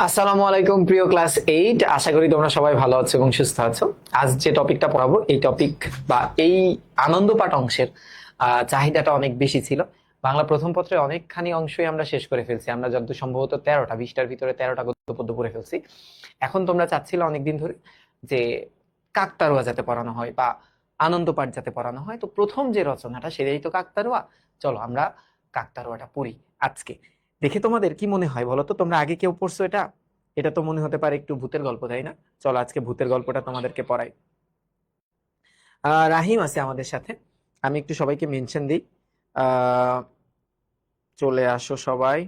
আসসালামু আলাইকুম প্রিয় ক্লাস 8, আশা করি তোমরা সবাই ভালো আছো এবং সুস্থ আছো। আজ যে টপিকটা পড়াবো এই টপিক বা এই আনন্দ পাঠ অংশের চাহিদাটা অনেক বেশি ছিল। বাংলা প্রথম পত্রে অনেকখানি অংশই আমরা শেষ করে ফেলছি। আমরা যত সম্ভবত 13টা 20টার ভিতরে 13টা গদ্য পদ্য পড়ে ফেলছি। এখন তোমরা চাচ্ছিলে অনেকদিন ধরে যে কাকতারুয়া যাতে পড়ানো হয় বা আনন্দ পাঠ যাতে পড়ানো হয়, তো প্রথম যে রচনাটা সেটাই তো কাকতারুয়া। চলো আমরা কাকতারুয়াটা পড়ি আজকে। দেখে তোমাদের কি মনে হয় বলো তো? তোমরা আগে কেউ পড়ছো এটা? এটা তো মনে হতে পারে একটু ভূতের গল্প, তাই না? চলো আজকে ভূতের গল্পটা তোমাদেরকে পড়াই। রাহিম আছে আমাদের সাথে, আমি একটু সবাইকে মেনশন দিই। আহ চলে আসো সবাই।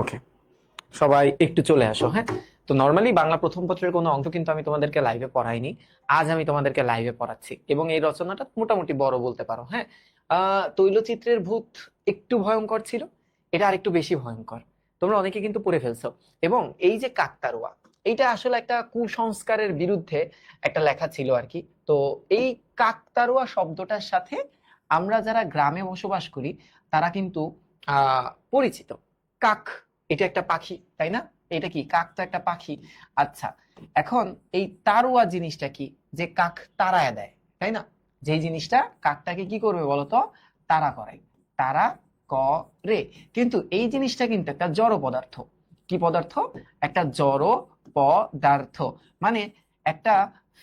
ওকে, সবাই একটু চলে আসো। হ্যাঁ, তো নর্মালি বাংলা প্রথম পত্রের কোনো অংশ কিন্তু আমি তোমাদেরকে লাইভে পড়াইনি। আজ আমি তোমাদেরকে লাইভে পড়াচ্ছি এবং এই রচনাটা মোটামুটি বড় বলতে পারো। হ্যাঁ, তৈলচিত্রের ভূত একটু ভয়ঙ্কর ছিল, এটা আরেকটু বেশি ভয়ঙ্কর। তোমরা অনেকে কিন্তু পড়ে ফেলছো। এবং এই যে কাকতারুয়া, এইটা আসলে একটা কুসংস্কারের বিরুদ্ধে একটা লেখা ছিল আর কি। তো এই কাকতারুয়া শব্দটার সাথে আমরা যারা গ্রামে বসবাস করি তারা কিন্তু পরিচিত। কাক, এটা একটা পাখি, তাই না? এটা কি? কাক তো একটা পাখি। আচ্ছা, এখন এই তারুয়া জিনিসটা কি? যে কাক তাড়ায় দেয়, তাই না? যেই জিনিসটা কাকটাকে কি করবে বলতো? তাড়া করে, তাড়া করে। কিন্তু এই জিনিসটা কিন্তু একটা জড় পদার্থ। কি পদার্থ? একটা জড় পদার্থ। মানে একটা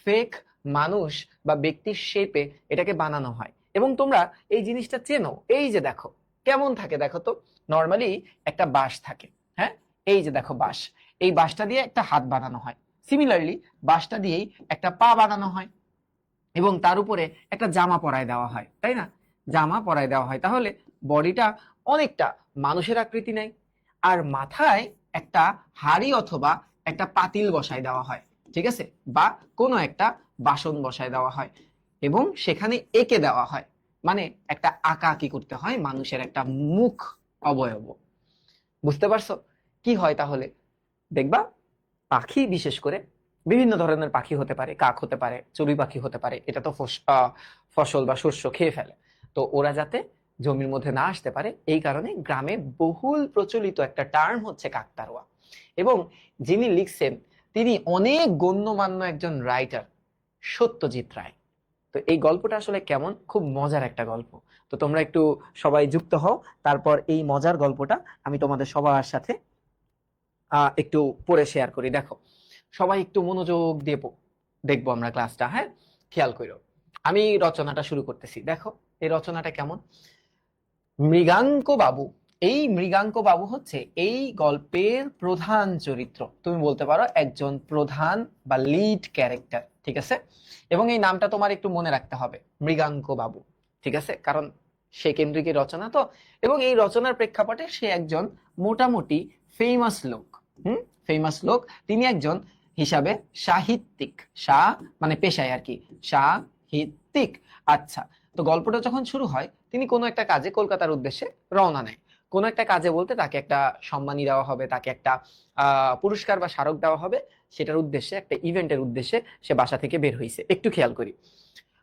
ফেক মানুষ বা ব্যক্তির শেপে এটাকে বানানো হয়। এবং তোমরা এই জিনিসটা চেনো। এই যে দেখো কেমন থাকে, দেখো তো। নর্মালি একটা বাঁশ থাকে, হ্যাঁ, এই যে দেখো বাঁশ, এই বাঁশটা দিয়ে একটা হাত বানানো হয়। সিমিলারলি বাঁশটা দিয়েই একটা পা বানানো হয় এবং তার উপরে একটা জামা পরায় দেওয়া হয়, তাই না? জামা পরায় দেওয়া হয়, তাহলে বডিটা অনেকটা মানুষের আকৃতি নেয়। আর মাথায় একটা হাড়ি অথবা একটা পাতিল বসায় দেওয়া হয়, ঠিক আছে, বা কোনো একটা বাসন বসায় দেওয়া হয় এবং সেখানে এঁকে দেওয়া হয়। মানে একটা আঁকাআঁকি করতে হয় মানুষের একটা মুখ অবয়ব। বুঝতে পারছো কি হয় তাহলে? দেখবা পাখি, বিশেষ করে বিভিন্ন ধরনের পাখি হতে পারে, কাক হতে পারে, চড়ুই পাখি হতে পারে, এটা তো ফসল বা শস্য খেয়ে ফেলে। তো ওরা যাতে জমির মধ্যে না আসতে পারে এই কারণে গ্রামে বহুল প্রচলিত একটা টার্ম হচ্ছে কাকতারুয়া। এবং যিনি লিখছেন তিনি অনেক গণ্যমান্য একজন রাইটার, সত্যজিৎ রায়। তো এই গল্পটা আসলে কেমন, খুব মজার একটা গল্প। তো তোমরা একটু সবাই যুক্ত হও, তারপর এই মজার গল্পটা আমি তোমাদের সবার সাথে একটু পড়ে শেয়ার করি। দেখো, সবাই একটু মনোযোগ দিয়ে দেখবো আমরা ক্লাসটা। হ্যাঁ, খেয়াল করো। আমি রচনাটা শুরু করতেছি। দেখো এই রচনাটা কেমন। মৃগাঙ্ক বাবু। এই মৃগাঙ্ক বাবু হচ্ছে এই গল্পের প্রধান চরিত্র, তুমি বলতে পারো একজন প্রধান বা লিড ক্যারেক্টার, ঠিক আছে? এবং এই নামটা তোমার একটু মনে রাখতে হবে, মৃগাঙ্ক বাবু, ঠিক আছে? কারণ সে কেন্দ্রিক এই রচনা তো। এবং এই রচনার প্রেক্ষাপটে সে একজন মোটামুটি ফেমাস লোক। ফেমাস লোক। তিনি একজন হিসাবে সাহিত্যিক, মানে পেশায় আর কি, সাহিত্যিক। আচ্ছা, তো গল্পটা যখন শুরু হয় তিনি কোনো একটা কাজে কলকাতার উদ্দেশ্যে রওনা নেয়। কোনো একটা কাজে বলতে তাকে একটা সম্মানী দেওয়া হবে, তাকে একটা পুরস্কার বা স্মারক দেওয়া হবে, সেটার উদ্দেশ্যে, একটা ইভেন্টের উদ্দেশ্যে সে বাসা থেকে বের হয়েছে। একটু খেয়াল করি।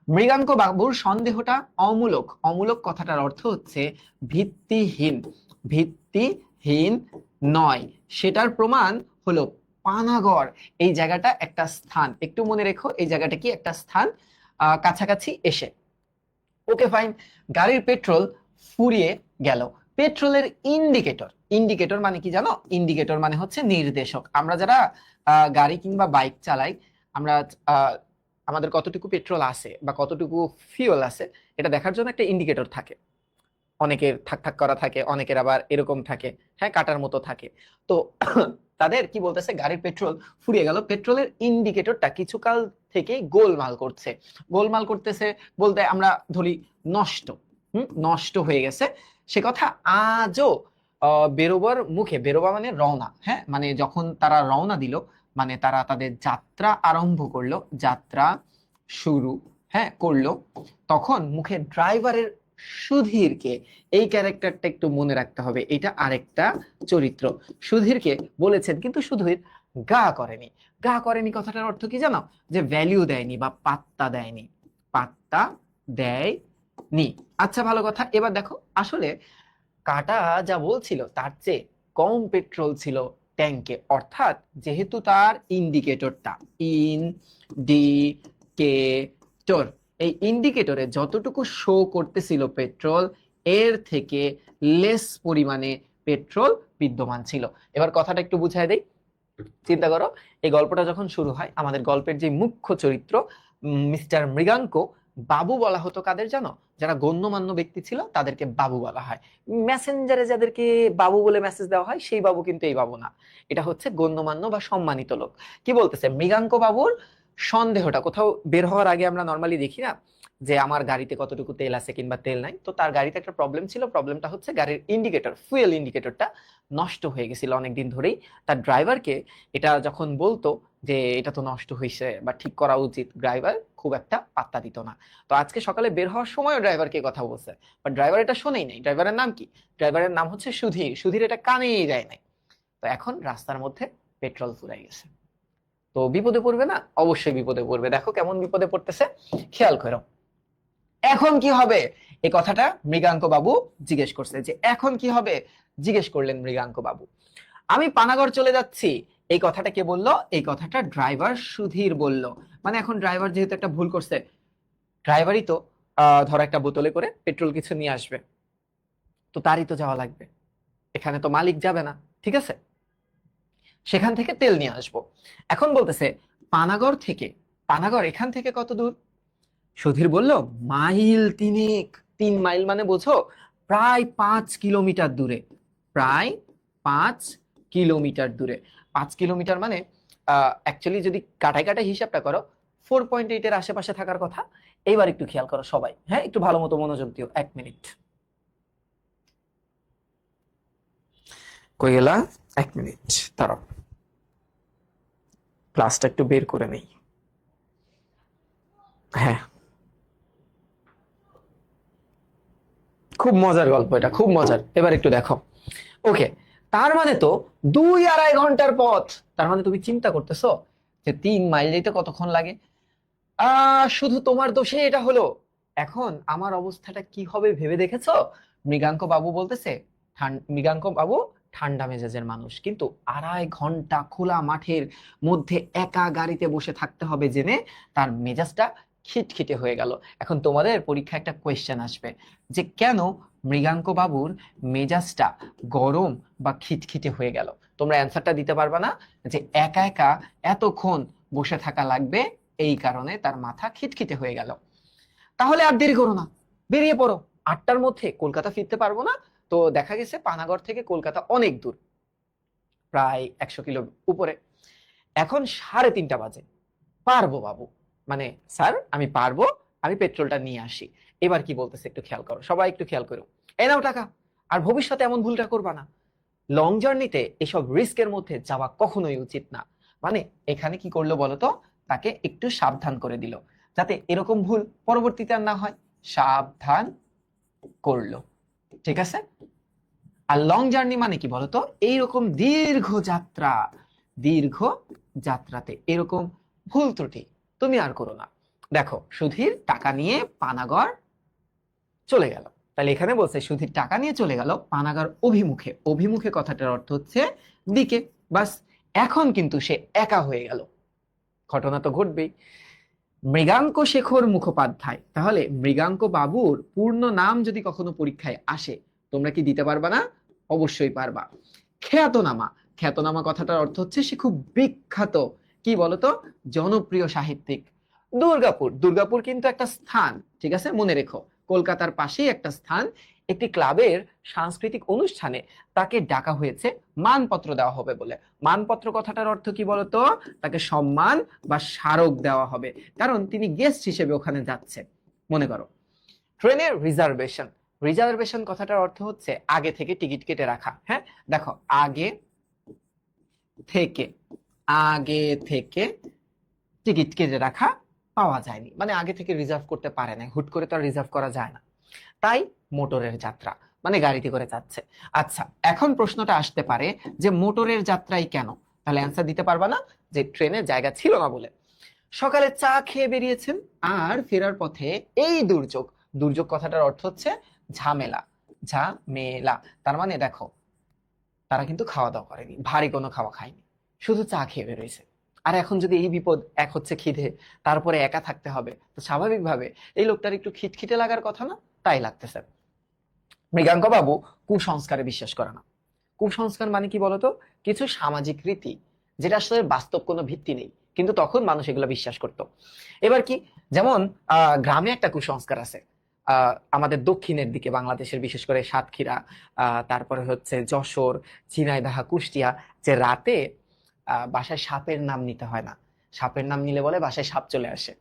মৃগাঙ্ক বাবুর সন্দেহটা অমূলক। অমূলক কথাটার অর্থ হচ্ছে ভিত্তিহীন। ভিত্তিহীন নয়, সেটার প্রমাণ হলো পানাগড়। এই জায়গাটা একটা স্থান, একটু মনে রেখো, এই জায়গাটা কি একটা স্থান কাছাকাছি এসে। Okay fine. গাড়ির পেট্রোল ফুরিয়ে গেল। পেট্রোলের ইন্ডিকেটর, ইন্ডিকেটর মানে কি জানো? ইন্ডিকেটর মানে হচ্ছে নির্দেশক। আমরা যারা গাড়ি কিংবা বাইক চালাই, আমরা আমাদের কতটুকু পেট্রোল আছে বা কতটুকু ফিউল আছে এটা দেখার জন্য একটা ইন্ডিকেটর থাকে। অনেকের থাক থাক করা থাকে, অনেকের আবার এরকম থাকে, হ্যাঁ, কাটার মতো থাকে। তো তাদের কি বলতেছে, গাড়ির পেট্রোল ফুরিয়ে গেল, পেট্রোলের ইন্ডিকেটরটা কিছুকাল থেকে গোলমাল করছে। গোলমাল করতেছে বলতে আমরা ধরি নষ্ট, নষ্ট হয়ে গেছে। সে কথা আজও বেরোবার মুখে, বেরোবা মানে রওনা, হ্যাঁ, মানে যখন তারা রওনা দিল, মানে তারা তাদের যাত্রা আরম্ভ করলো, যাত্রা শুরু, হ্যাঁ, করলো, তখন মুখে ড্রাইভারের সুধীরকে, এই ক্যারেক্টারটা একটু মনে রাখতে হবে, এটা আরেকটা চরিত্র। সুধীরকে বলেছেন, কিন্তু সুধীর গা করেনি। গা করেনি কথাটার অর্থ কি জানো? যে ভ্যালিউ দেয়নি বা পাত্তা দেয়নি। পাত্তা দেয়নি। নি। আচ্ছা, ভালো কথা। এবার দেখো, আসলে কাটা যা বলছিল তার চেয়ে কম পেট্রোল ছিল ট্যাঙ্কে, অর্থাৎ যেহেতু তার ইন্ডিকেটরটা ইন্ডিকেটর, এই ইন্ডিকেটরে যতটুকু শো করতেছিল পেট্রোল, এর থেকে লেস পরিমাণে পেট্রোল বিদ্যমান ছিল। এবার কথাটা একটু বুঝাই দেই। চিন্তা করো, এই গল্পটা যখন শুরু হয়, আমাদের গল্পের যে মুখ্য চরিত্র মিস্টার মৃগাঙ্ক, বাবু বলা হতো কাদের জানো? যারা গণ্যমান্য ব্যক্তি ছিল তাদেরকে বাবু বলা হয়। মেসেঞ্জারে যাদেরকে বাবু বলে মেসেজ দেওয়া হয় সেই বাবু কিন্তু এই বাবু না, এটা হচ্ছে গণ্যমান্য বা সম্মানিত লোক। কি বলতেছে মৃগাঙ্ক বাবুর সন্দেহটা, কোথাও বের হওয়ার আগে আমরা নর্মালি দেখি না যে আমার গাড়িতে কতটুকু তেল আছে কিংবা তেল নাই, তো তার গাড়িতে একটা প্রবলেম ছিল। প্রবলেমটা হচ্ছে গাড়ির ইন্ডিকেটর, ফুয়েল ইন্ডিকেটরটা নষ্ট হয়ে গেছিল অনেকদিন ধরেই। তার ড্রাইভারকে এটা যখন বলতো যে এটা তো নষ্ট হয়েছে বা ঠিক করা উচিত, ড্রাইভার খুব একটা পাত্তা দিত না। তো আজকে সকালে বের হওয়ার সময়ও ড্রাইভারকে কথা বলছে, বাট ড্রাইভার এটা শোনেই নাই। ড্রাইভারের নাম কি? ড্রাইভারের নাম হচ্ছে সুধীর। সুধীর এটা কানেই দেয় নাই। তো এখন রাস্তার মধ্যে পেট্রোল ফুরাই গেছে। তো বিপদে পড়বে না? অবশ্যই বিপদে পড়বে। দেখো কেমন বিপদে পড়তেছে, খেয়াল করো। এখন কি হবে, এই কথাটা মৃগাঙ্ক বাবু জিজ্ঞেস করছে, যে এখন কি হবে জিজ্ঞেস করলেন মৃগাঙ্ক বাবু। আমি পানাগড় চলে যাচ্ছি, এই কথাটা কে বললো? এই কথাটা ড্রাইভার সুধীর বলল। মানে এখন ড্রাইভার যেহেতু একটা ভুল করছে, ড্রাইভারই তো ধর একটা বোতলে করে পেট্রোল কিছু নিয়ে আসবে, তো তারই তো যাওয়া লাগবে, এখানে তো মালিক যাবে না, ঠিক আছে? সেখান থেকে তেল নিয়ে আসবো। এখন বলতেছে পানাগড় থেকে, পানাগড় এখান থেকে কত দূর? সুধীর বলল মাইল তিনেক। 3 মাইল মানে বোঝো, প্রায় 5 কিলোমিটার দূরে। প্রায় 5 কিলোমিটার দূরে। 5 কিলোমিটার মানে অ্যাকচুয়ালি যদি কাটায় কাটায় হিসাবটা করো, 4.8 এর আশেপাশে থাকার কথা। এইবার একটু খেয়াল করো সবাই, হ্যাঁ, একটু ভালো মতো মনোযোগ দিও। 1 মিনিট, কই গেলা? 1 মিনিট দাঁড়াও, ক্লাসটা একটু বের করে নেই। হ্যাঁ, খুব মজার গল্প, এটা খুব মজার। এবার একটু দেখো। ওকে, তার মানে তো 2-2.5 ঘন্টার পথ। তার মানে তুমি চিন্তা করতেছো যে 3 মাইল যেতে কতক্ষণ লাগে। শুধু তোমার দোষে এটা হলো। এখন আমার অবস্থাটা কি হবে ভেবে দেখেছো? মৃগাঙ্ক বাবু বলতেছে, মৃগাঙ্ক বাবু ঠান্ডা মেজাজের মানুষ, কিন্তু 2.5 ঘন্টা খোলা মাঠের মধ্যে একা গাড়িতে বসে থাকতে হবে জেনে তার মেজাজটা খিটখিটে হয়ে গেল। এখন তোমাদের পরীক্ষা একটা কোয়েশ্চেন আসবে যে কেন মৃগাঙ্ক বাবুর মেজাজটা গরম বা খিটখিটে হয়ে গেল। তোমরা অ্যান্সারটা দিতে পারবা না যে একা একা এতক্ষণ বসে থাকা লাগবে, এই কারণে তার মাথা খিটখিটে হয়ে গেল। তাহলে আর দেরি করো না, বেরিয়ে পড়ো। 8টার মধ্যে কলকাতা ফিরতে পারবো না। তো দেখা গেছে পানাগড় থেকে কলকাতা অনেক দূর, প্রায় 100 কিলো উপরে। এখন 3:30 বাজে। পারবো বাবু, মানে স্যার আমি পারবো, আমি পেট্রোলটা নিয়ে আসি। এবার কি বলতেছে একটু খেয়াল করো, সবাই একটু খেয়াল করো। এই নাও টাকা, আর ভবিষ্যতে এমন ভুলটা করবা না। লং জার্নিতে এসব রিস্কের মধ্যে যাওয়া কখনোই উচিত না। মানে এখানে কি করলো বলতো, তাকে একটু সাবধান করে দিল যাতে এরকম ভুল পরবর্তীতে আর না হয়। সাবধান করলো, ঠিক আছে? আর লং জার্নি মানে কি বলতো, এইরকম দীর্ঘ যাত্রা, দীর্ঘ যাত্রাতে এরকম ভুল ত্রুটি তুমি আর করো না। দেখো সুধীর টাকা নিয়ে পানাগড় চলে গেল। তাহলে এখানে বলছে সুধীর টাকা নিয়ে চলে গেল পানাগড় অভিমুখে। অভিমুখে কথাটার অর্থ হচ্ছে দিকে। বাস, এখন কিন্তু সে একা হয়ে গেল। ঘটনা তো ঘটবেই। মৃগাঙ্ক শেখর মুখোপাধ্যায়, তাহলে মৃগাঙ্ক বাবুর পূর্ণ নাম যদি কখনো পরীক্ষায় আসে, তোমরা কি দিতে পারবা না? অবশ্যই পারবা। খ্যাতনামা, খ্যাতনামা কথাটার অর্থ হচ্ছে সে খুব বিখ্যাত, কি বলতো, জনপ্রিয় সাহিত্যিক। দুর্গাপুর, দুর্গাপুর কিন্তু একটা স্থান, ঠিক আছে, মনে রেখো। কলকাতার পাশেই একটা স্থান। একটি ক্লাবের সাংস্কৃতিক অনুষ্ঠানে তাকে ডাকা হয়েছে মানপত্র দেওয়া হবে বলে। মানপত্র কথাটার অর্থ কি বলতো, তাকে সম্মান বা স্মারক দেওয়া হবে, কারণ তিনি গেস্ট হিসেবে ওখানে যাচ্ছে। মনে করো ট্রেনের রিজার্ভেশন, রিজার্ভেশন কথাটার অর্থ হচ্ছে আগে থেকে টিকিট কেটে রাখা। হ্যাঁ, দেখো আগে থেকে, আগে থেকে টিকিট কেটে রাখা পাওয়া যায়নি, মানে আগে থেকে রিজার্ভ করতে পারে না, হুট করে তো আর রিজার্ভ করা যায় না। তাই মোটরের যাত্রা, মানে গাড়িতে করে যাচ্ছে। আচ্ছা, এখন প্রশ্নটা আসতে পারে যে মোটরের যাত্রাই কেন? তাহলে অ্যান্সার দিতে পারবা না যে ট্রেনের জায়গা ছিল না বলে। সকালে চা খেয়ে বেরিয়েছেন আর ফেরার পথে এই দুর্যোগ, দুর্যোগ কথাটার অর্থ হচ্ছে ঝামেলা, ঝামেলা। তার মানে দেখো তারা কিন্তু খাওয়া দাওয়া করেনি, ভারী কোনো খাওয়া খায়নি, শুধু চা খেয়ে বেরোইছে। আর এখন যদি এই বিপদ, এক হচ্ছে খিদে, তারপরে একা থাকতে হবে, তো স্বাভাবিকভাবে এই লোকটার একটু খিটখিটে লাগার কথা না? তাই লাগতেছে। মৃগাঙ্ক বাবু কুসংস্কারে বিশ্বাস করে না। কুসংস্কার মানে কি বলতো? কিছু সামাজিক রীতি যেটা আসলে বাস্তব কোনো ভিত্তি নেই, কিন্তু তখন মানুষ এগুলো বিশ্বাস করত। এবার কি, যেমন গ্রামে একটা কুসংস্কার আছে, আমাদের দক্ষিণের দিকে বাংলাদেশের, বিশেষ করে সাতক্ষীরা, তারপরে হচ্ছে যশোর, ঝিনাইদহ, কুষ্টিয়া, যে রাতে বাসায় সাপের নাম নিতে হয় না। সাপের নাম নিলে বলে বাসায় সাপ চলে আসে।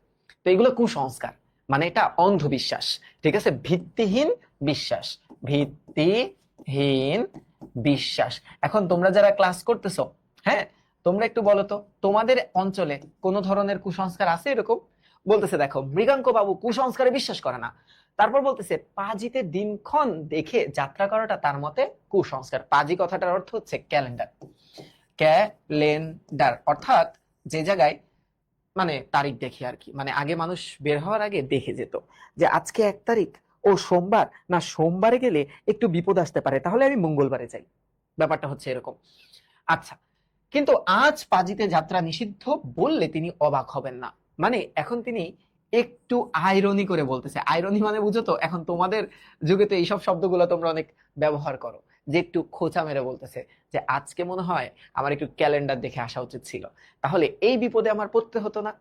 তো এগুলো কুসংস্কার, মানে এটা অন্ধবিশ্বাস, ঠিক আছে? ভিত্তিহীন বিশ্বাস, ভিত্তিহীন বিশ্বাস। এখন তোমরা যারা ক্লাস করতেছো, হ্যাঁ, তোমরা একটু বলো তো, তোমাদের অঞ্চলে কোন ধরনের কুসংস্কার আছে এরকম? বলতেছে দেখো, মৃগাঙ্ক বাবু কুসংস্কারে বিশ্বাস করে না। তারপর বলতেছে পাজিতে দিনক্ষণ দেখে যাত্রা করাটা তার মতে কুসংস্কার। পাজি কথাটার অর্থ হচ্ছে ক্যালেন্ডার, ক্যালেন্ডার অর্থাৎ যে জায়গায় মানে তারিখ দেখে আর কি, মানে আগে মানুষ বের হওয়ার আগে দেখে যেত যে আজকে 1 তারিখ, ও সোমবার, না সোমবারে গেলে একটু বিপদ আসতে পারে, তাহলে আমি মঙ্গলবারে যাই। ব্যাপারটা হচ্ছে এরকম। আচ্ছা, কিন্তু আজ পাজিতে যাত্রা নিষিদ্ধ বললে তিনি অবাক হবেন না। মানে এখন তিনি একটু আইরনি করে বলতেছে। আইরনি মানে বুঝো তো, এখন তোমাদের যুগে তো এইসব শব্দগুলো তোমরা অনেক ব্যবহার করো, যে একটু খোঁচা মেরে বলতেছে যে আজকে মনে হয় আমার একটু ক্যালেন্ডার দেখে আসা উচিত ছিল, তাহলে এই বিপদে আমার পড়তে হতো না।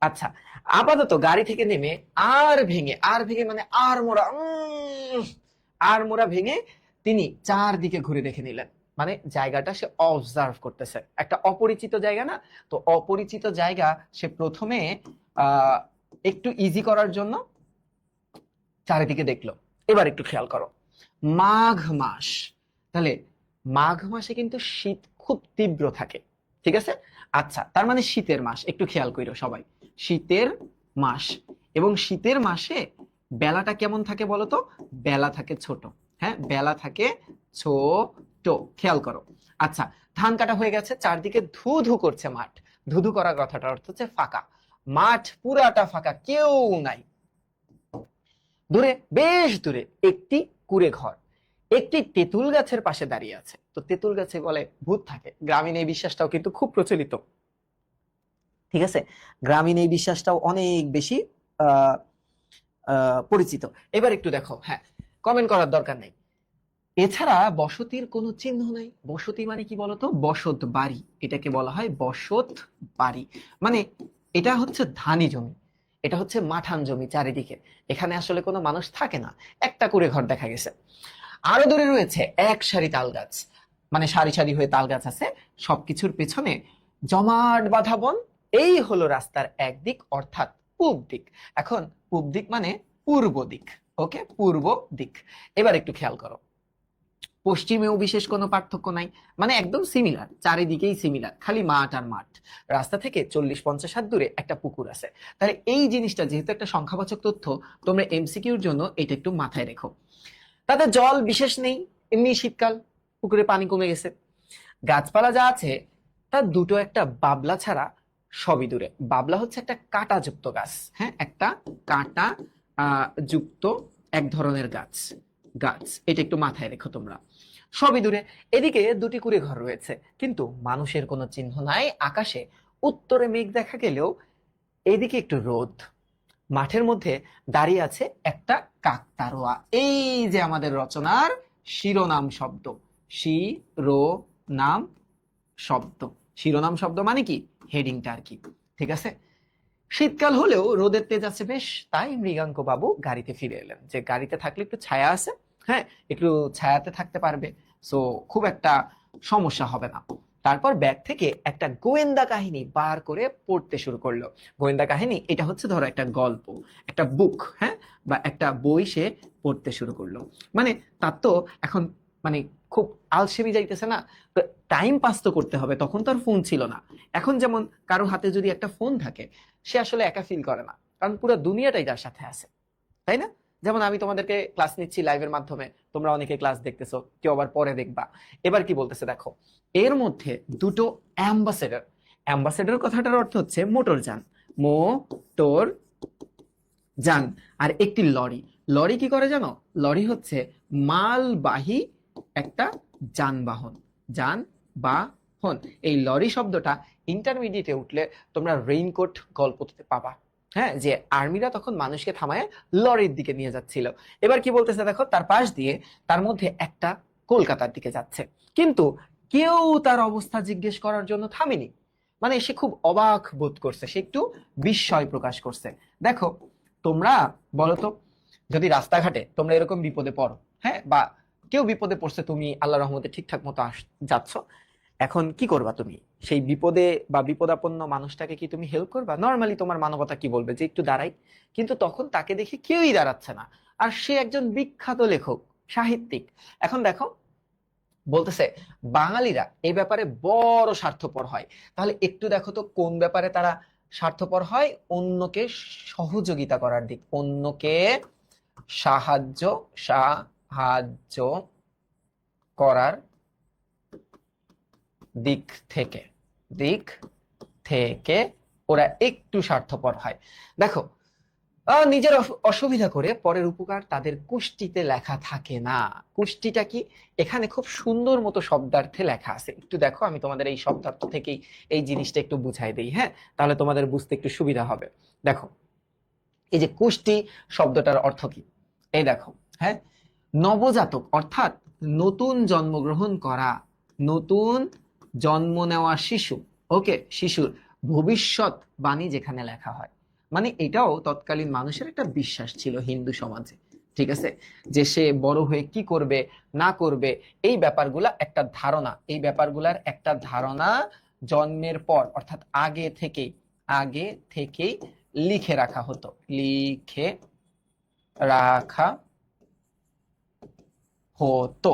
আচ্ছা, আপাতত গাড়ি থেকে নেমে আর ভেঙে মানে আর মোড়া ভেঙে তিনি চারদিকে ঘুরে দেখে নিলেন। মানে জায়গাটা সে অবজার্ভ করতেছে, একটা অপরিচিত জায়গা না? তো অপরিচিত জায়গা সে প্রথমে আহ একটু ইজি করার জন্য চারিদিকে দেখলো। এবার একটু খেয়াল করো, মাঘ মাস, তাহলে মাঘ মাসে কিন্তু শীত খুব তীব্র থাকে, ঠিক আছে? আচ্ছা, তার মানে শীতের মাস, একটু খেয়াল করো সবাই, শীতের মাস। এবং শীতের মাসে বেলাটা কেমন থাকে বলতো? বেলা থাকে ছোট, হ্যাঁ, বেলা থাকে ছোট, খেয়াল করো। আচ্ছা, ধান কাটা হয়ে গেছে, চারদিকে ধু ধু করছে মাঠ। ধু ধু করার কথাটার অর্থ হচ্ছে ফাঁকা, মাঠ পুরাটা ফাঁকা, কেউ নাই। দূরে, বেশ দূরে একটি কুঁড়ে ঘর একটি তেঁতুল গাছের পাশে দাঁড়িয়ে আছে। তো তেঁতুল গাছে বলে ভূত থাকে, গ্রামীণ এই বিশ্বাসটাও কিন্তু খুব প্রচলিত, ঠিক আছে? গ্রামীণ এই বিশ্বাসটাও অনেক বেশি আহ পরিচিত। এবার একটু দেখো, হ্যাঁ, কমেন্ট করার দরকার নেই। এছাড়া বসতির কোনো চিহ্ন নাই। বসতি মানে কি বলতো? বসত বাড়ি, এটাকে বলা হয় বসত বাড়ি। মানে এটা হচ্ছে ধানি জমি, এটা হচ্ছে মাঠান জমি চারিদিকে, এখানে আসলে কোনো মানুষ থাকে না, একটা কুঁড়ে ঘর দেখা গেছে। আরো দূরে রয়েছে এক সারি তাল গাছ, মানে সারি সারি হয়ে তাল গাছ আছে, সবকিছুর পেছনে জমাট বাঁধা বন। এই হলো রাস্তার একদিক, অর্থাৎ পূব দিক। এখন পূব দিক মানে পূর্ব দিক, ওকে, পূর্ব দিক। এবার একটু খেয়াল করো, পশ্চিমেও বিশেষ কোনো পার্থক্য নাই, মানে একদম সিমিলার, চারিদিকেই সিমিলার, খালি মাঠ আর মাঠ। রাস্তা থেকে 40-50 হাত দূরে একটা পুকুর আছে। তাহলে এই জিনিসটা যেহেতু একটা সংখ্যাবাচক তথ্য, তোমরা এমসিকিউর জন্য এটা একটু মাথায় রেখো। তাতে জল বিশেষ নেই, এমনি শীতকাল, পুকুরে পানি কমে গেছে। গাছপালা যা আছে তার দুটো একটা বাবলা ছাড়া সবই দূরে। বাবলা হচ্ছে একটা কাঁটা যুক্ত গাছ, হ্যাঁ, একটা কাঁটা যুক্ত এক ধরনের গাছ, এটা একটু মাথায় রেখো তোমরা। সবই দূরে। এদিকে দুটি কুঁড়ে ঘর রয়েছে, কিন্তু মানুষের কোনো চিহ্ন নাই। আকাশে উত্তরে মেঘ দেখা গেলেও এদিকে একটু রোদ। মাঠের মধ্যে দাঁড়িয়ে আছে একটা কাকতাড়ুয়া। এই যে আমাদের রচনার শিরোনাম শব্দ, শিরোনাম শব্দ। শিরোনাম শব্দ মানে কি? হেডিংটা আর কি, ঠিক আছে? শীতকাল হলেও রোদের তেজ আছে বেশ, তাই মৃগাঙ্ক বাবু গাড়িতে ফিরে এলেন, যে গাড়িতে থাকলে একটু ছায়া আছে, হ্যাঁ, একটু ছায়াতে থাকতে পারবে, সো খুব একটা সমস্যা হবে না। তারপর ব্যাগ থেকে একটা গোয়েন্দা কাহিনী বার করে পড়তে শুরু করলো। গোয়েন্দা কাহিনী এটা হচ্ছে ধরো একটা গল্প, একটা বুক, হ্যাঁ, বা একটা বই সে পড়তে শুরু করলো। মানে তার তো এখন মানে খুব আলসেমি যাইতেছে না, তো টাইম পাস তো করতে হবে। তখন তো আর ফোন ছিল না। এখন যেমন কারো হাতে যদি একটা ফোন থাকে, সে আসলে একা ফিল করে না, কারণ পুরো দুনিয়াটাই তার সাথে আছে, তাই না? যেমন আমি তোমাদেরকে ক্লাস নিচ্ছি লাইভের মাধ্যমে, তোমরা অনেকে ক্লাস দেখতেছো, কেউ আবার পরে দেখবা। এবার কি বলতেছে দেখো, এর মধ্যে দুটো অ্যাম্বাসেডর, অ্যাম্বাসেডর কথাটার অর্থ হচ্ছে মোটর যান, মোটর যান, আর একটি লরি। লরি কি করে জানো? লরি হচ্ছে মালবাহী একটা যানবাহন। যানবাহন, এই লরি শব্দটা ইন্টারমিডিয়েটে উঠলে তোমরা রেইনকোট গল্পতে পাবা। হ্যাঁ, যে আর্মিরা তখন মানুষকে থামায় লরির দিকে নিয়ে যাচ্ছিল। এবার কি বলতেছে দেখো, তার পাশ দিয়ে তার মধ্যে একটা কলকাতার দিকে যাচ্ছে, কিন্তু কেউ তার অবস্থা জিজ্ঞেস করার জন্য থামেনি। মানে সে খুব অবাক বোধ করছে, সে একটু বিস্ময় প্রকাশ করছে। দেখো তোমরা বলো তো, যদি রাস্তাঘাটে তোমরা এরকম বিপদে পড়ো, হ্যাঁ, বা কেউ বিপদে পড়ছে, তুমি আল্লাহ রহমতে ঠিকঠাক মতো যাচ্ছ, এখন কি করবা তুমি? সেই বিপদে বা বিপদাপন্ন মানুষটাকে কি তুমি হেল্প করবা? নর্মালি তোমার মানবতা কি বলবে যে একটু দাঁড়াই, কিন্তু তখন তাকে দেখে কেউই দাঁড়াচ্ছে না, আর সে একজন বিখ্যাত লেখক, সাহিত্যিক। এখন দেখো বলতেছে বাঙালিরা এই ব্যাপারে বড় স্বার্থপর হয়। তাহলে একটু দেখো তো কোন ব্যাপারে তারা স্বার্থপর হয়? অন্যকে সহযোগিতা করার দিক, অন্যকে সাহায্য সাহায্য করার দিক থেকে, দিক থেকে ওরা একটু স্বার্থপর হয়। দেখো নিজের অসুবিধা করে পরের উপকার তাদের কুষ্টিতে লেখা থাকে না। কুষ্টিটা কি? এখানে খুব সুন্দর মতো শব্দার্থে লেখা আছে, একটু দেখো, আমি তোমাদের এই শব্দার্থ থেকেই এই জিনিসটা একটু বুঝাই দিই, হ্যাঁ, তাহলে তোমাদের বুঝতে একটু সুবিধা হবে। দেখো এই যে কুষ্টি শব্দটার অর্থ কি, এই দেখো, হ্যাঁ, নবজাতক অর্থাৎ নতুন জন্মগ্রহণ করা, নতুন জন্ম নেওয়া শিশু, ওকে, শিশুর ভবিষ্যৎ বাণী যেখানে লেখা হয়। মানে এটাও তৎকালীন মানুষের একটা বিশ্বাস ছিল হিন্দু সমাজে, ঠিক আছে, যে সে বড় হয়ে কি করবে না করবে, এই ব্যাপারগুলা একটা ধারণা, এই ব্যাপারগুলার একটা ধারণা জন্মের পর অর্থাৎ আগে থেকেই লিখে রাখা হতো, লিখে রাখা হতো,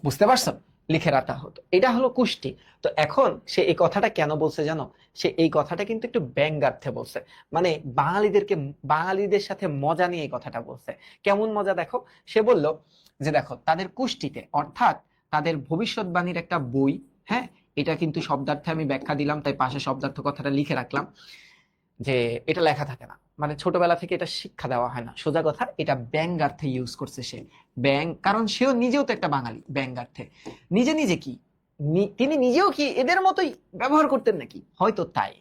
বুঝতে পারছো? লিখে রাখা হতো, এটা হলো কুষ্টি। তো এখন সে এই কথাটা কেন বলছে জানো? সে এই কথাটা কিন্তু একটু ব্যঙ্গার্থে বলছে, মানে বাঙালিদের সাথে মজা নিয়ে এই কথাটা বলছে। কেমন মজা দেখো, সে বলল যে দেখো তাদের কুষ্টিতে অর্থাৎ তাদের ভবিষ্যৎবাণীর একটা বই, হ্যাঁ, এটা কিন্তু শব্দার্থে আমি ব্যাখ্যা দিলাম, তাই পাশে শব্দার্থ কথাটা লিখে রাখলাম, যে এটা লেখা থাকে না, মানে ছোটবেলা থেকে এটা শিক্ষা দেওয়া হয় না। সোজা কথা, এটা ব্যঙ্গার্থে ইউজ করছে সে, কারণ সেও নিজেও তো একটা বাঙালি। ব্যঙ্গার্থে নিজে নিজে কি, তিনি নিজেও কি এদের মতোই ব্যবহার করতেন নাকি? হয়তো তাই,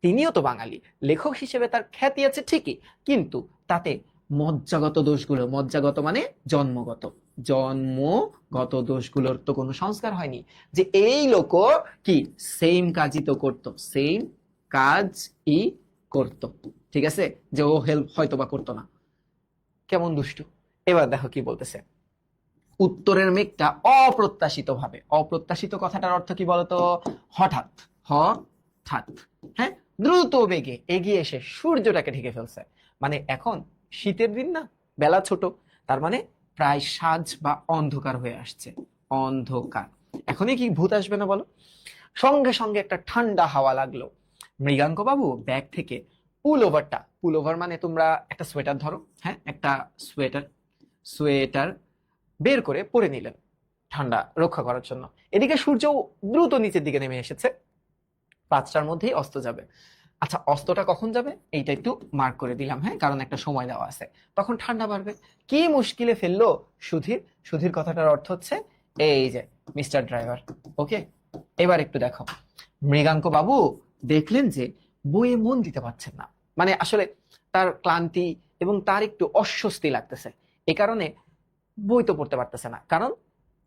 তিনিও তো বাঙালি, লেখক হিসেবে তার খ্যাতি আছে ঠিকই, কিন্তু তাতে মজ্জাগত মানে জন্মগত, জন্মগত দোষগুলোর তো কোনো সংস্কার হয়নি, যে এই লোক কি সেম কাজই তো করতো, সেম কাজই করতো, ঠিক আছে, যে ও হেল্প হয়তো বা করতো না। কেমন দুষ্টু। এবার দেখো কি বলতেছে, উত্তরের মেঘটা অপ্রত্যাশিত ভাবে, অপ্রত্যাশিত কথাটার অর্থ কি বলতো? হঠাৎ, হঠাৎ, হ্যাঁ, দ্রুত বেগে এগিয়ে এসে সূর্যটাকে ঢেকে ফেলছে। মানে এখন শীতের দিন না, বেলা ছোট, তার মানে প্রায় সাঁঝ বা অন্ধকার হয়ে আসছে, অন্ধকার। এখনই কি ভূত আসবে না বলো? সঙ্গে সঙ্গে একটা ঠান্ডা হাওয়া লাগলো। মৃগাঙ্ক বাবু ব্যাগ থেকে পুল ওভার মানে তোমরা একটা সোয়েটার ধরো, হ্যাঁ, একটা সোয়েটার সোয়েটার বের করে পরে নিলেন ঠান্ডা রক্ষা করার জন্য। এদিকে সূর্য দ্রুত নিচের দিকে নেমে এসেছে, 5টার মধ্যেই অস্ত যাবে। আচ্ছা, অস্তটা কখন যাবে এইটা একটু মার্ক করে দিলাম, হ্যাঁ, কারণ একটা সময় দেওয়া আছে, তখন ঠান্ডা বাড়বে। কি মুশকিলে ফেললো সুধীর? সুধীর কথাটার অর্থ হচ্ছে এই যে মিস্টার ড্রাইভার, ওকে। এবার একটু দেখো, মৃগাঙ্ক বাবু দেখলেন যে বইয়ে মন দিতে পারছেন না, মানে আসলে তার ক্লান্তি এবং তার একটু অস্বস্তি লাগতেছে, এ কারণে বই তো পড়তে পারতেছে না, কারণ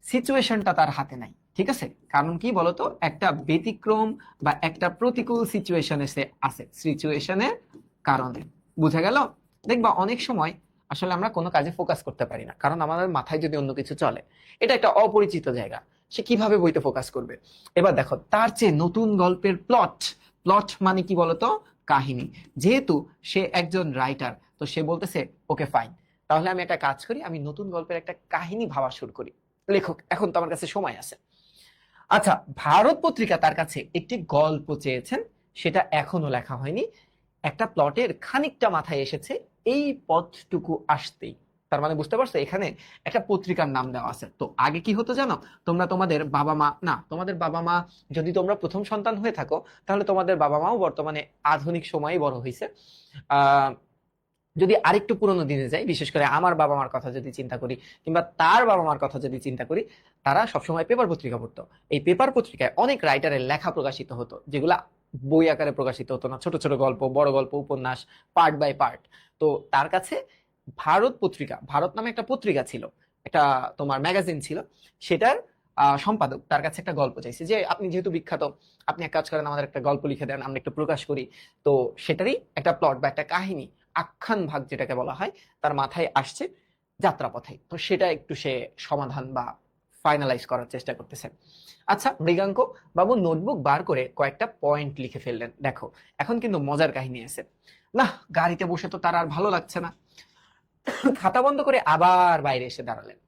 সিচুয়েশনটা তার হাতে নাই, ঠিক আছে। কারণ কি বলতো, একটা ব্যতিক্রম বা একটা প্রতিকূল সিচুয়েশনে সে আছে, সিচুয়েশনের কারণে, বুঝা গেল? দেখবা অনেক সময় আসলে আমরা কোনো কাজে ফোকাস করতে পারি না, কারণ আমাদের মাথায় যদি অন্য কিছু চলে, এটা একটা অপরিচিত জায়গা, সে কিভাবে বইতে ফোকাস করবে? এবার দেখো তার চেয়ে নতুন গল্পের প্লট, প্লট মানে কি বলতো? কাহিনী। যেহেতু সে একজন রাইটার, তো সে বলতেছে ওকে ফাইন, তাহলে আমি একটা কাজ করি, আমি নতুন গল্পের একটা কাহিনী ভাবা শুরু করি। লেখক, এখন তো আমার কাছে সময় আছে। আচ্ছা, ভারত পত্রিকা তার কাছে একটি গল্প চেয়েছেন, সেটা এখনো লেখা হয়নি, একটা প্লটের খানিকটা মাথায় এসেছে এই পথটুকু আসতেই। তার মানে বুঝতে পারছো, এখানে একটা পত্রিকার নাম দেওয়া আছে। তো আগে কি হতো জানো? তোমাদের বাবা মা যদি তোমরা প্রথম সন্তান হয়ে থাকো, তাহলে তোমাদের বাবা মাও বর্তমানে আধুনিক সময়ে বড় হয়েছে। আহ যদি আরেকটু পুরোনো দিনে যাই, বিশেষ করে আমার বাবা মার কথা যদি চিন্তা করি কিংবা তার বাবা মার কথা যদি চিন্তা করি, তারা সবসময় পেপার পত্রিকা পড়তো। এই পেপার পত্রিকায় অনেক রাইটারের লেখা প্রকাশিত হতো, যেগুলা বই আকারে প্রকাশিত হতো না, ছোট ছোট গল্প, বড় গল্প, উপন্যাস, পার্ট বাই পার্ট। তো তার কাছে ভারত পত্রিকা, ভারত নামে একটা পত্রিকা ছিল, একটা তোমার ম্যাগাজিন ছিল, সেটার সম্পাদক তার কাছে একটা গল্প চাইছে যে আপনি যেহেতু বিখ্যাত, আপনি এক কাজ করেন, আমাদের একটা গল্প লিখে দেন, আমরা একটু প্রকাশ করি। তো সেটারই একটা প্লট বা একটা কাহিনী, আখ্যান ভাগ যেটাকে বলা হয়, তার মাথায় আসছে যাত্রাপথে। তো সেটা একটু সে সমাধান বা ফাইনালাইজ করার চেষ্টা করতেছে। আচ্ছা, মৃগাঙ্ক বাবু নোটবুক বার করে কয়েকটা পয়েন্ট লিখে ফেললেন। দেখো, এখন কিন্তু মজার কাহিনী আছে। না, গাড়িতে বসে তো তার আর ভালো লাগছে না, খাতা বন্ধ করে আবার বাইরে এসে দাঁড়ালেন।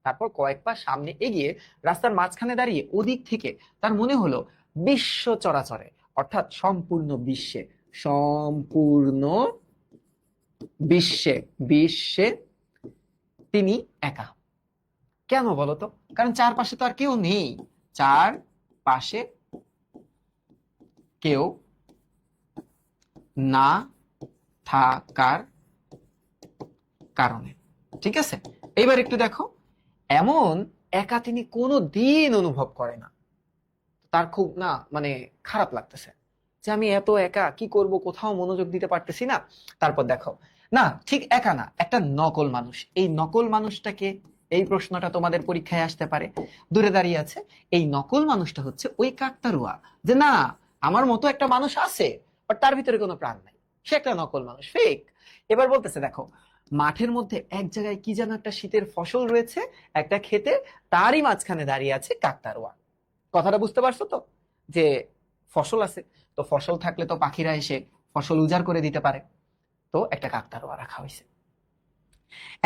তারপর কয়েক পা সামনে এগিয়ে রাস্তার মাঝখানে দাঁড়িয়ে ওদিক থেকে তার মনে হলো বিশ্ব চরাচরে, অর্থাৎ সম্পূর্ণ বিশ্বে, সম্পূর্ণ বিশ্বে, বিশ্বে তিনি একা। কেন বলতো? কারণ চারপাশে তো আর কেউ নেই, চারপাশে কেউ না থাকার কারণে। ঠিক আছে, এইবার একটু দেখো, এমন একা তিনি কোনো দিন অনুভব করে না। তার খুব না মানে খারাপ লাগতেছে যে আমি এত একা, কি করব, কোথাও মনোযোগ দিতে পারতেছি না। তারপর দেখো, না ঠিক একা না, একটা নকল মানুষ। এই নকল মানুষটাকে, এই প্রশ্নটা তোমাদের পরীক্ষায় আসতে পারে। দূরে দাঁড়িয়ে আছে, এই নকল মানুষটা হচ্ছে ওই কাকতারুয়া, যে না, আমার মতো একটা মানুষ আছে, বাট তার ভিতরে কোনো প্রাণ নাই, সে একটা নকল মানুষ, ফেক। এবার বলতেছে দেখো, মাঠের মধ্যে এক জায়গায় কি যেন একটা শীতের ফসল রয়েছে, একটা ক্ষেতে, তারই মাঝখানে দাঁড়িয়ে আছে কাকতারুয়া। কথাটা বুঝতে পারছো তো, যে ফসল আছে, তো ফসল থাকলে তো পাখিরা এসে ফসল উজাড় করে দিতে পারে। তো একটা কাকতারুয়া রাখা হয়েছে।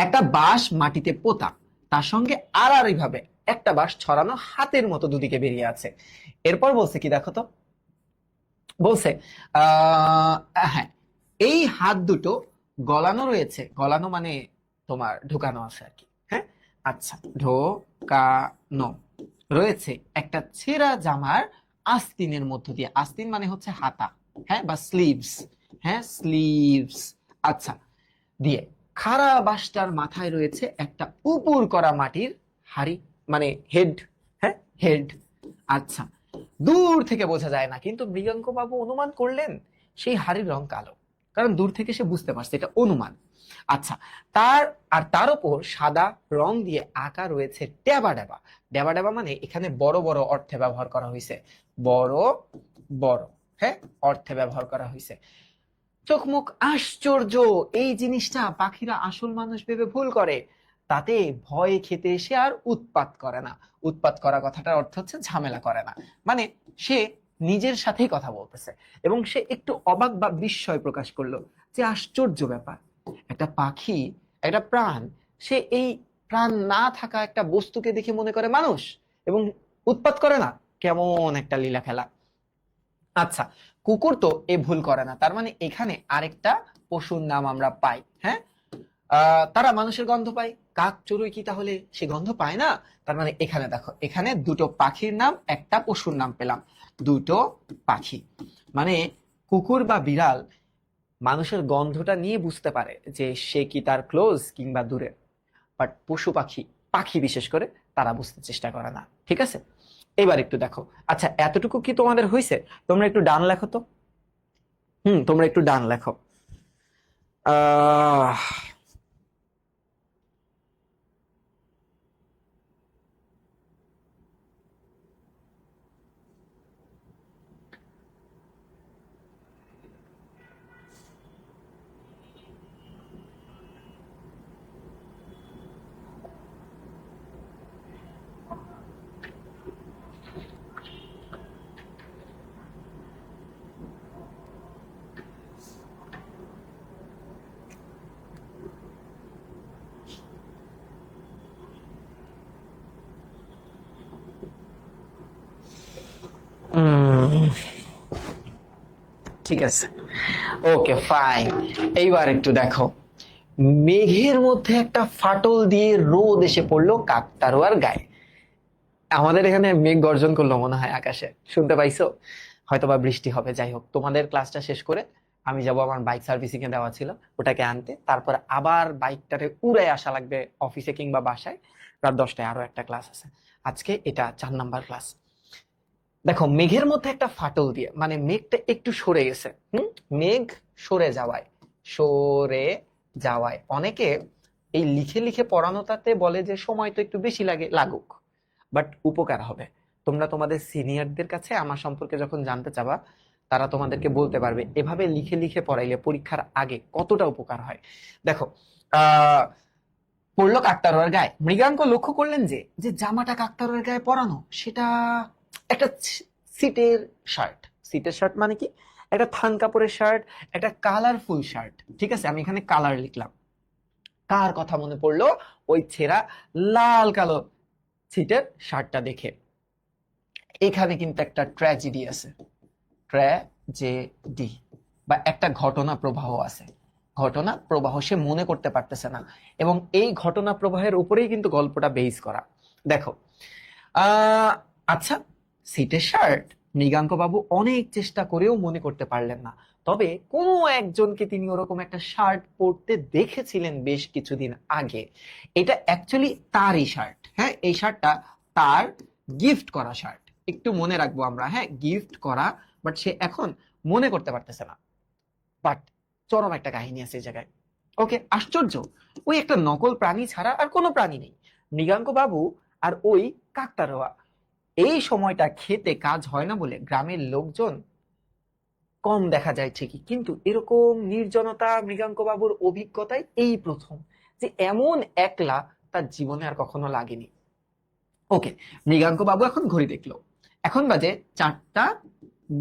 একটা বাঁশ মাটিতে পোতা, তার সঙ্গে আড়াআড়ি ভাবে একটা বাঁশ ছড়ানো হাতের মতো দুদিকে বেরিয়ে আছে। এরপর বলছে কি দেখো তো, বলছে হ্যাঁ, এই হাত দুটো গলানো রয়েছে, গলানো মানে তোমার ঢুকানো আছে আর কি। হ্যাঁ, আচ্ছা, ঢোকানো রয়েছে একটা ছেঁড়া জামার আস্তিনের মধ্য দিয়ে। আস্তিন মানে হচ্ছে হাতা, হ্যাঁ, বা স্লিভস। হ্যাঁ, স্লিভস। আচ্ছা, দিয়ে খাড়া বাঁশটার মাথায় রয়েছে একটা উপুর করা মাটির হাড়ি, মানে হেড। হ্যাঁ, হেড। আচ্ছা, দূর থেকে বোঝা যায় না, কিন্তু মৃগাঙ্ক বাবু অনুমান করলেন সেই হাড়ির রং কালো, কারণ দূর থেকে সে বুঝতে পারছে, এটা অনুমান। আচ্ছা, তার আর তার উপর সাদা রং দিয়ে আঁকা রয়েছে ডেবা ডেবা। ডেবা ডেবা মানে এখানে বড় বড় অর্থে ব্যবহার করা হয়েছে, বড় বড়, হ্যাঁ, অর্থে ব্যবহার করা হয়েছে। চোখ মুখ আশ্চর্য, এই জিনিসটা পাখিরা আসল মানুষ ভেবে ভুল করে, তাতে ভয় খেতে এসে আর উৎপাত করে না। উৎপাত করা কথাটার অর্থ হচ্ছে ঝামেলা করে না, মানে সে নিজের সাথেই কথা বলতেছে। এবং সে একটু অবাক বা বিস্ময় প্রকাশ করলো, যে আশ্চর্য ব্যাপার, একটা পাখি, একটা প্রাণ, সে এই প্রাণ না থাকা একটা বস্তুকে দেখে মনে করে মানুষ এবং উৎপাত করে না। কেমন একটা লীলা খেলা। আচ্ছা, কুকুর তো এ ভুল করে না, তার মানে এখানে আরেকটা পশুর নাম আমরা পাই। হ্যাঁ, তারা মানুষের গন্ধ পায়, কাক চড়ুই কি তাহলে সে গন্ধ পায় না? তার মানে এখানে দেখো, এখানে দুটো পাখির নাম, একটা পশুর নাম পেলাম, দুটো পাখি। মানে কুকুর বা বিড়াল মানুষের গন্ধটা নিয়ে বুঝতে পারে যে সে কি তার ক্লোজ কিংবা দূরে, বাট পশু পাখি, পাখি বিশেষ করে, তারা বুঝতে চেষ্টা করে না। ঠিক আছে, এবার একটু দেখো। আচ্ছা, এতটুকু কি তোমাদের হয়েছে? তোমরা একটু ডান লেখো তো। তোমরা একটু ডান লেখো। আহ উম, ঠিক আছে, ওকে, ফাইন। এইবার একটু দেখো, মেঘের মধ্যে একটা ফাটল দিয়ে রোদ এসে পড়লো কাকতাড়ুয়ার গায়ে। আমাদের এখানে মেঘ গর্জন করলো মনে হয় আকাশে, শুনতে পাইছো? হয়তোবা বৃষ্টি হবে। যাই হোক, তোমাদের ক্লাসটা শেষ করে আমি যাব আমার বাইক সার্ভিসিং এ দেওয়া ছিল ওটাকে আনতে, তারপর আবার বাইকটারে উড়ে আসা লাগবে অফিসে কিংবা বাসায়। রাত 10টায় আরো একটা ক্লাস আছে। আজকে এটা 4 নাম্বার ক্লাস। দেখো মেঘের মধ্যে একটা ফাটল দিয়ে, মানে মেঘটা একটু সরে গেছে। মেঘ সরে যাওয়ায়, সরে যাওয়ায় অনেকে এই লিখে লিখে পড়ানোটাতে বলে যে সময় তো একটু বেশি লাগে, লাগুক, বাট উপকার হবে। তোমরা তোমাদের সিনিয়রদের কাছে আমার সম্পর্কে যখন জানতে চাবা, তারা তোমাদেরকে বলতে পারবে এভাবে লিখে লিখে পড়াইলে পরীক্ষার আগে কতটা উপকার হয়। দেখো আহ পড়লো কাকতাড়ুয়ার গায়ে, মৃগাঙ্ক লক্ষ্য করলেন যে যে জামাটা কাকতাড়ুয়ার গায়ে পরানো সেটা একটা সিটের শার্ট। সিটের শার্ট মানে কি? একটা থান কাপড়ের শার্ট, একটা কালারফুল শার্ট। ঠিক আছে, আমি এখানে কালার লিখলাম। কার কথা মনে পড়লো? ওই ছেঁড়া লাল কালো সিটের শার্টটা দেখে। এখানে কিন্তু একটা ট্র্যাজেডি আছে, ট্র্যাজেডি বা একটা ঘটনা প্রবাহ আছে। ঘটনা প্রবাহ সে মনে করতে পারতেছে না, এবং এই ঘটনা প্রবাহের উপরেই কিন্তু গল্পটা বেস করা। দেখো আচ্ছা, সিটের শার্ট মৃগাঙ্ক বাবু অনেক চেষ্টা করেও মনে করতে পারলেন না। তবে কোনো একজনকে তিনি ওরকম একটা শার্ট পরতে দেখেছিলেন বেশ কিছুদিন আগে। এটা অ্যাকচুয়ালি তারই শার্ট। হ্যাঁ, এই শার্টটা তার গিফট করা শার্ট। একটু মনে রাখবো আমরা, হ্যাঁ, গিফট করা, বাট সে এখন মনে করতে পারতেছে না। বাট চরম একটা কাহিনী আছে এই জায়গায়। ওকে, আশ্চর্য, ওই একটা নকল প্রাণী ছাড়া আর কোনো প্রাণী নেই। মৃগাঙ্ক বাবু আর ওই কাকতাড়ুয়া। এই সময়টা খেতে কাজ হয় না বলে গ্রামের লোকজন কম দেখা যায় ঠিকই, কিন্তু এরকম নির্জনতা মৃগাঙ্ক বাবুর অভিজ্ঞতায় এই প্রথম, যে এমন একলা তার জীবনে আর কখনো লাগেনি। ওকে, মৃগাঙ্ক বাবু এখন ঘড়ি দেখলো, এখন বাজে 4টা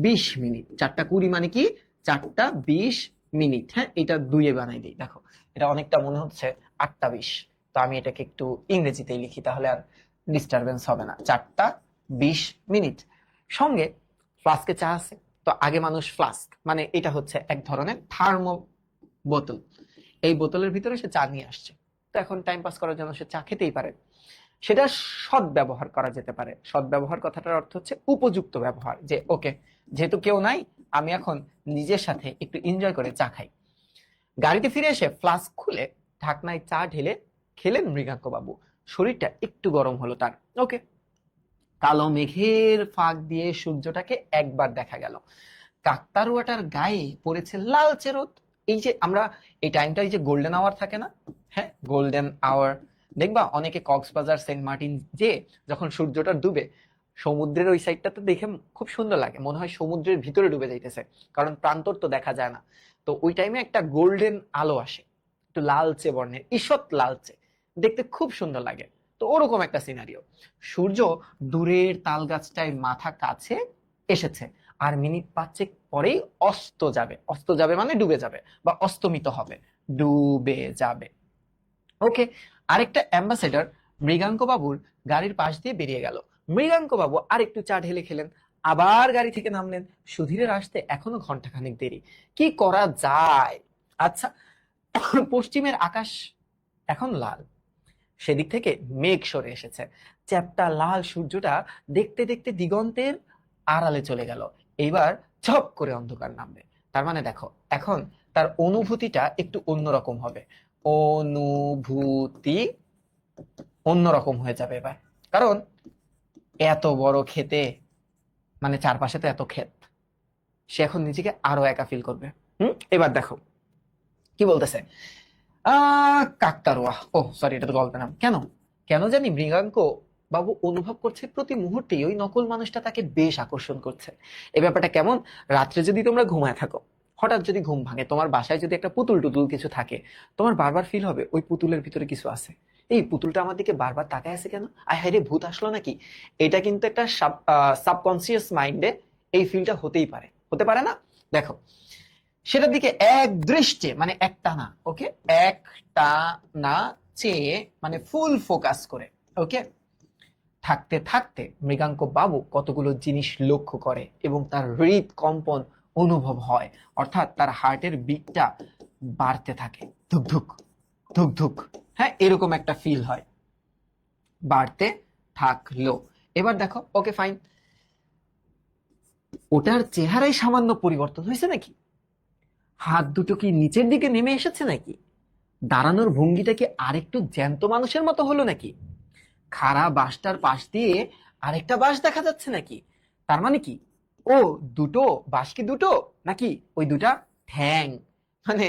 20 মিনিট। 4টা 20 মানে কি? 4টা 20 মিনিট। হ্যাঁ, এটা 2 এ বানাই দিই। দেখো এটা অনেকটা মনে হচ্ছে 8টা 20, তো আমি এটাকে একটু ইংরেজিতেই লিখি, তাহলে আর ডিস্টারবেন্স হবে না। 4টা 20 মিনিট। সঙ্গে ফ্লাস্কে চা আছে। তো আগে মানুষ ফ্লাস্ক, মানে এটা হচ্ছে এক ধরনের থার্মো বোতল, এই বোতলের ভিতরে সে চা নিয়ে আসছে। তো এখন টাইম পাস করার জন্য সে চা খেতেই পারে। সেটা সৎ ব্যবহার করা যেতে পারে। সৎ ব্যবহার কথাটার অর্থ হচ্ছে উপযুক্ত ব্যবহার, যে ওকে, যেহেতু কেউ নাই, আমি এখন নিজের সাথে একটু এনজয় করে চা খাই। গাড়িতে ফিরে এসে ফ্লাস্ক খুলে ঢাকনায় চা ঢেলে খেলেন মৃগাঙ্ক বাবু। শরীরটা একটু গরম হলো তার। ওকে, কালো মেঘের ফাঁক দিয়ে সূর্যটাকে একবার দেখা গেল। কাকতাড়ুয়াটার গায়ে পড়েছে লালচে রোদ। এই যে আমরা এই টাইমটা, এই যে গোল্ডেন আওয়ার থাকে না, হ্যাঁ, গোল্ডেন আওয়ার, দেখবা অনেকে কক্সবাজার সেন্ট মার্টিন যে যখন সূর্যটা ডুবে, সমুদ্রের ওই সাইডটাতে দেখে খুব সুন্দর লাগে, মনে হয় সমুদ্রের ভিতরে ডুবে যাইতেছে, কারণ প্রান্তর তো দেখা যায় না। তো ওই টাইমে একটা গোল্ডেন আলো আসে, একটু লালচে বর্ণের, ঈষৎ লালচে, দেখতে খুব সুন্দর লাগে। তো ওরকম একটা সিনারিও। সূর্য দূরের তাল গাছটায় মাথা কাছে এসেছে, আর মিনিট 5 পরেই অস্ত যাবে। অস্ত যাবে মানে ডুবে যাবে বা অস্তমিত হবে, ডুবে যাবে। ওকে, আরেকটা অ্যাম্বাসেডর মৃগাঙ্ক বাবুর গাড়ির পাশ দিয়ে বেরিয়ে গেল। মৃগাঙ্ক বাবু আর একটু চা ঢেলে খেলেন, আবার গাড়ি থেকে নামলেন। সুধীরের আসতে এখনো ঘন্টাখানেক দেরি। কি করা যায়? আচ্ছা, পশ্চিমের আকাশ এখন লাল, সেদিক থেকে মেঘ সরে এসেছে। চ্যাপ্টা লাল সূর্যটা দেখতে দেখতে দিগন্তের আড়ালে চলে গেল। এইবার ঝপ করে অন্ধকার নামবে। তার মানে দেখো, এখন তার অনুভূতিটা একটু অন্যরকম হবে। অনুভূতি অন্যরকম হয়ে যাবে এবার, কারণ এত বড় ক্ষেতে, মানে চারপাশে তো এত ক্ষেত, সে এখন নিজেকে আরো একা ফিল করবে। এবার দেখো কি বলতেছে। কাকতাড়ুয়া, ও সরি, এটা তো গল্পের নাম। কেন কেন জানি মৃগাঙ্ক বাবু অনুভব করছে প্রতি মুহূর্তে ওই নকল মানুষটা তাকে বেশ আকর্ষণ করছে। এই ব্যাপারটা কেমন? রাত্রে যদি তোমরা ঘুমায় থাকো, হঠাৎ যদি ঘুম ভাঙে, তোমার বাসায় যদি একটা পুতুল টুতুল কিছু থাকে, তোমার বারবার ফিল হবে ওই পুতুলের ভিতরে কিছু আছে। এই পুতুলটা আমার দিকে বারবার তাকায় আছে কেন? আয় হায় রে, ভূত আসলো নাকি? এটা কিন্তু একটা সাবকনসিয়াস মাইন্ডে এই ফিলটা হতেই পারে, হতে পারে না? দেখো, সেটার দিকে এক দৃষ্টে, মানে একটা না, ওকে, একটা না চেয়ে, মানে ফুল ফোকাস করে, ওকে, থাকতে থাকতে মৃগাঙ্ক বাবু কতগুলো জিনিস লক্ষ্য করে এবং তার হৃদকম্পন অনুভব হয়, অর্থাৎ তার হার্টের বিটটা বাড়তে থাকে, ধুক ধুক ধুক ধুক। হ্যাঁ, এরকম একটা ফিল হয়, বাড়তে থাকলো। এবার দেখো, ওকে ফাইন, ওটার চেহারায় সামান্য পরিবর্তন হয়েছে নাকি? হাত দুটো কি নিচের দিকে নেমে এসেছে নাকি? দাঁড়ানোর ভঙ্গিটা কি আরেকটু জ্যান্ত মানুষের মতো হলো নাকি? খাড়া বাঁশটার পাশ দিয়ে আরেকটা বাঁশ দেখা যাচ্ছে নাকি? তার মানে কি ও দুটো বাঁশ কি দুটো, নাকি ওই দুটা ঠ্যাং? মানে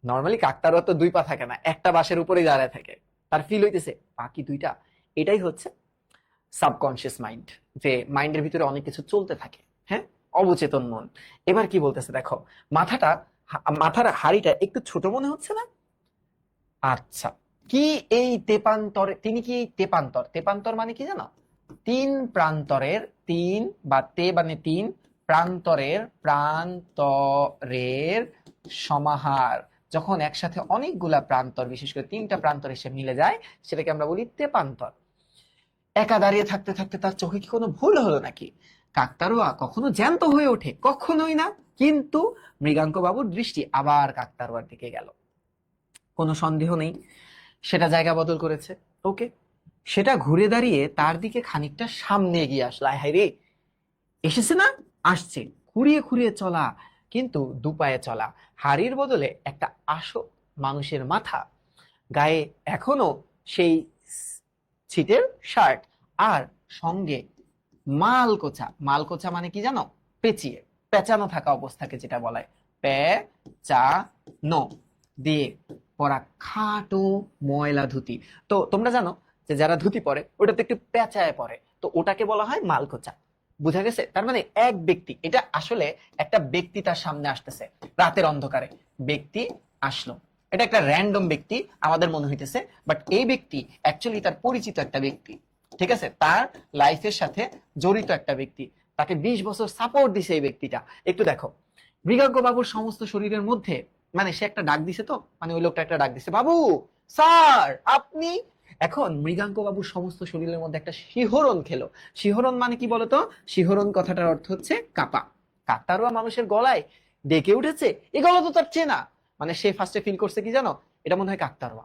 নর্মালি কাকতাড়ুয়া তো দুই পা থাকে না, একটা বাঁশের উপরেই দাঁড়ায় থাকে, তার ফিল হইতেছে বাকি দুইটা। এটাই হচ্ছে সাবকনশিয়াস মাইন্ড, যে মাইন্ডের ভিতরে অনেক কিছু চলতে থাকে। হ্যাঁ, অবচেতন মন। এবার কি বলতেছে দেখো, মাথার হাড়িটা একটু ছোট মনে হচ্ছে না? আচ্ছা, কি এই তেপান্তরে, তিনি কি এই তেপান্তর, তেপান্তর মানে কি জানো? তিন প্রান্তরের, তিন বা তে মানে তিন, প্রান্তরের সমাহার। যখন একসাথে অনেকগুলা প্রান্তর, বিশেষ করে তিনটা প্রান্তর এসে মিলে যায়, সেটাকে আমরা বলি তেপান্তর। একা দাঁড়িয়ে থাকতে থাকতে তার চোখে কি কোনো ভুল হলো নাকি? কাকতাড়ুয়া কখনো জ্যান্ত হয়ে ওঠে? কখনোই না। কিন্তু মৃগাঙ্ক বাবুর দৃষ্টি আবার কাকতাড়ুয়ার দিকে গেল। কোনো সন্দেহ নেই, সেটা জায়গা বদল করেছে। ওকে, সেটা ঘুরে দাঁড়িয়ে তার দিকে খানিকটা সামনে এগিয়ে আসলো। আয় হায় রে, এসেছে না? আসছে, খুঁড়িয়ে খুঁড়িয়ে চলা, কিন্তু দুপায়ে চলা। হাড়ির বদলে একটা আসো মানুষের মাথা, গায়ে এখনো সেই ছিটের শার্ট, আর সঙ্গে মালকোচা। মালকোচা মানে কি জানো? পেঁচিয়ে, পেঁচানো থাকা অবস্থাকে যেটা বলায় পেঁচানো দিয়ে পরা খাটো ময়লা ধুতি। তো তোমরা জানো যে যারা ধুতি পরে ওটা তো একটু পেঁচায় পরে, তো ওটাকে বলা হয় মালকোচা। বুঝা গেছে? তার মানে এক ব্যক্তি, এটা আসলে একটা ব্যক্তি তার সামনে আসতেছে রাতের অন্ধকারে। ব্যক্তি আসলো, এটা একটা র্যান্ডম ব্যক্তি আমাদের মনে হইতেছে, বাট এই ব্যক্তি অ্যাকচুয়ালি তার পরিচিত একটা ব্যক্তি। ঠিক আছে, তার লাইফের সাথে জড়িত একটা ব্যক্তি, তাকে 20 বছর সাপোর্ট দিছে এই ব্যক্তিটা। একটু দেখো, মৃগাঙ্ক বাবুর সমস্ত শরীরের মধ্যে, মানে সে একটা ডাক দিছে, তো মানে ওই লোকটা একটা ডাক দিছে, বাবু, স্যার, আপনি। এখন মৃগাঙ্ক বাবুর সমস্ত শরীরের মধ্যে একটা শিহরণ খেলো। শিহরণ মানে কি বলতো? শিহরণ কথাটার অর্থ হচ্ছে কাঁপা। কাকতাড়ুয়া মানুষের গলায় ডেকে উঠেছে, এই গলা তো তার চেনা। মানে সে ফার্স্টে ফিল করছে কি জানো? এটা মনে হয় কাকতাড়ুয়া।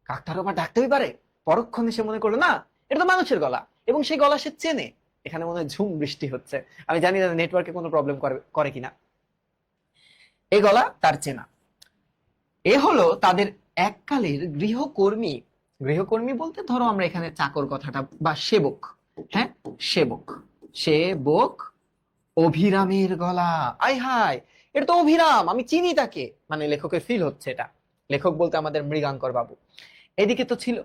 কাকতাড়ুয়া ডাকতেই পারে? পরক্ষণে সে মনে করলো না, এটা তো মানুষের গলা, এবং সেই গলা সে চেনে। এখানে মনে হয় ঝুম বৃষ্টি হচ্ছে, আমি জানি না নেটওয়ার্কে কোনো প্রবলেম করে কিনা। এই গলা তার চেনা। এ হলো তাদের এককালের গৃহকর্মী। গৃহকর্মী বলতে ধরো আমরা এখানে চাকর কথাটা, বা সেবক। হ্যাঁ, সেবক, সেবক অভিরামের গলা। আয় হায়, এটা তো অভিরাম, আমি চিনি তাকে। মানে লেখকের ফিল হচ্ছে এটা, লেখক বলতে আমাদের মৃগাঙ্কর বাবু। এদিকে তো ছিল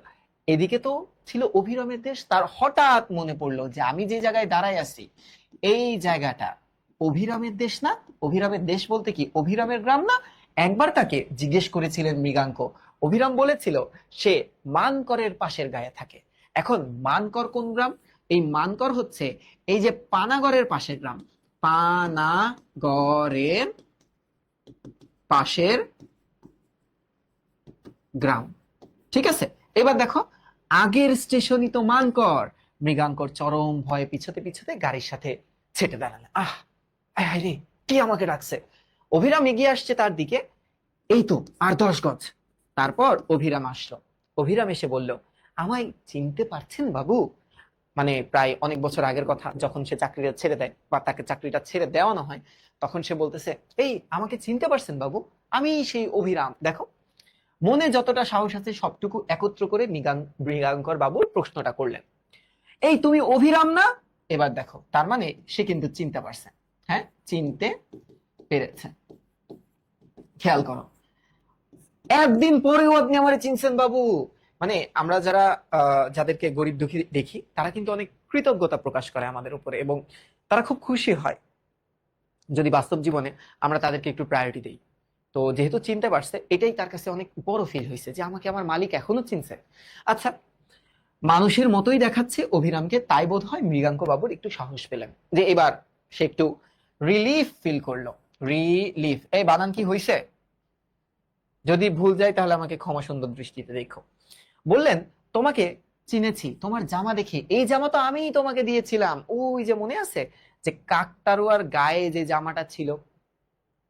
এদিকে তো ছিল অভিরামের দেশ। তার হঠাৎ মনে পড়লো যে আমি যে জায়গায় দাঁড়ায় আছি, এই জায়গাটা অভিরামের দেশ না? অভিরামের দেশ বলতে কি অভিরামের গ্রাম না? একবার তাকে জিজ্ঞেস করেছিলেন মৃগাঙ্ক, অভিরাম বলেছিল সে মানকরের পাশের গায়ে থাকে। এখন মানকর কোন গ্রাম? এই মানকর হচ্ছে এই যে পানাগড়ের পাশের গ্রাম, পানাগড়ের পাশের গ্রাম। ঠিক আছে, এবার দেখো, আগের স্টেশনই তো মানকর। মৃগাঙ্কর চরম ভয়ে পিছতে পিছতে গাড়ির সাথে ছেটে দাঁড়ালেন। আয় রে, কি আমাকে ডাকছে? অভিরাম এগিয়ে আসছে তার দিকে। এই তো আর 10 গজ। তারপর অভিরাম আসলো। অভিরাম এসে বলল, আমায় চিনতে পারছেন বাবু? মানে প্রায় অনেক বছর আগের কথা, যখন সে চাকরিটা ছেড়ে দেয়, বা তাকে চাকরিটা ছেড়ে দেওয়ানো হয়, তখন সে বলতেছে, এই আমাকে চিনতে পারছেন বাবু? আমি সেই অভিরাম। দেখো, মনে যতটা সাহস আছে সবটুকু একত্র করে মৃগাঙ্কর বাবুর প্রশ্নটা করলেন, এই তুমি অভিরাম না? এবার দেখো, তার মানে সে কিন্তু চিনতে পারছে। হ্যাঁ, চিনতে পেরেছে। খেয়াল করো, একদিন পরেও আপনি আমারে চিনছেন বাবু। মানে আমরা যারা যাদেরকে গরিব দুঃখী দেখি, তারা কিন্তু অনেক কৃতজ্ঞতা প্রকাশ করে আমাদের উপরে, এবং তারা খুব খুশি হয় যদি বাস্তব জীবনে আমরা তাদেরকে একটু প্রায়োরিটি দিই। তো যেহেতু চিনতে পারছে, এটাই তার কাছে অনেক বড় ফিল হয়েছে যে আমাকে আমার মালিক এখনো চিনছে। আচ্ছা, মানুষের মতোই দেখাচ্ছে অভিরামকে, তাই বোধ হয় মৃগাঙ্ক বাবুর একটু সাহস পেলেন, যে এবার সে একটু রিলিফ ফিল করলো। রিলিফ, এই বানান কি হয়েছে? যদি ভুল যায় তাহলে আমাকে ক্ষমা সুন্দর দৃষ্টিতে দেখো। বললেন, তোমাকে চিনেছি তোমার জামা দেখে, এই জামা তো আমিই তোমাকে দিয়েছিলাম। ওই যে মনে আছে যে কাকতাড়ুয়ার গায়ে যে জামাটা ছিল,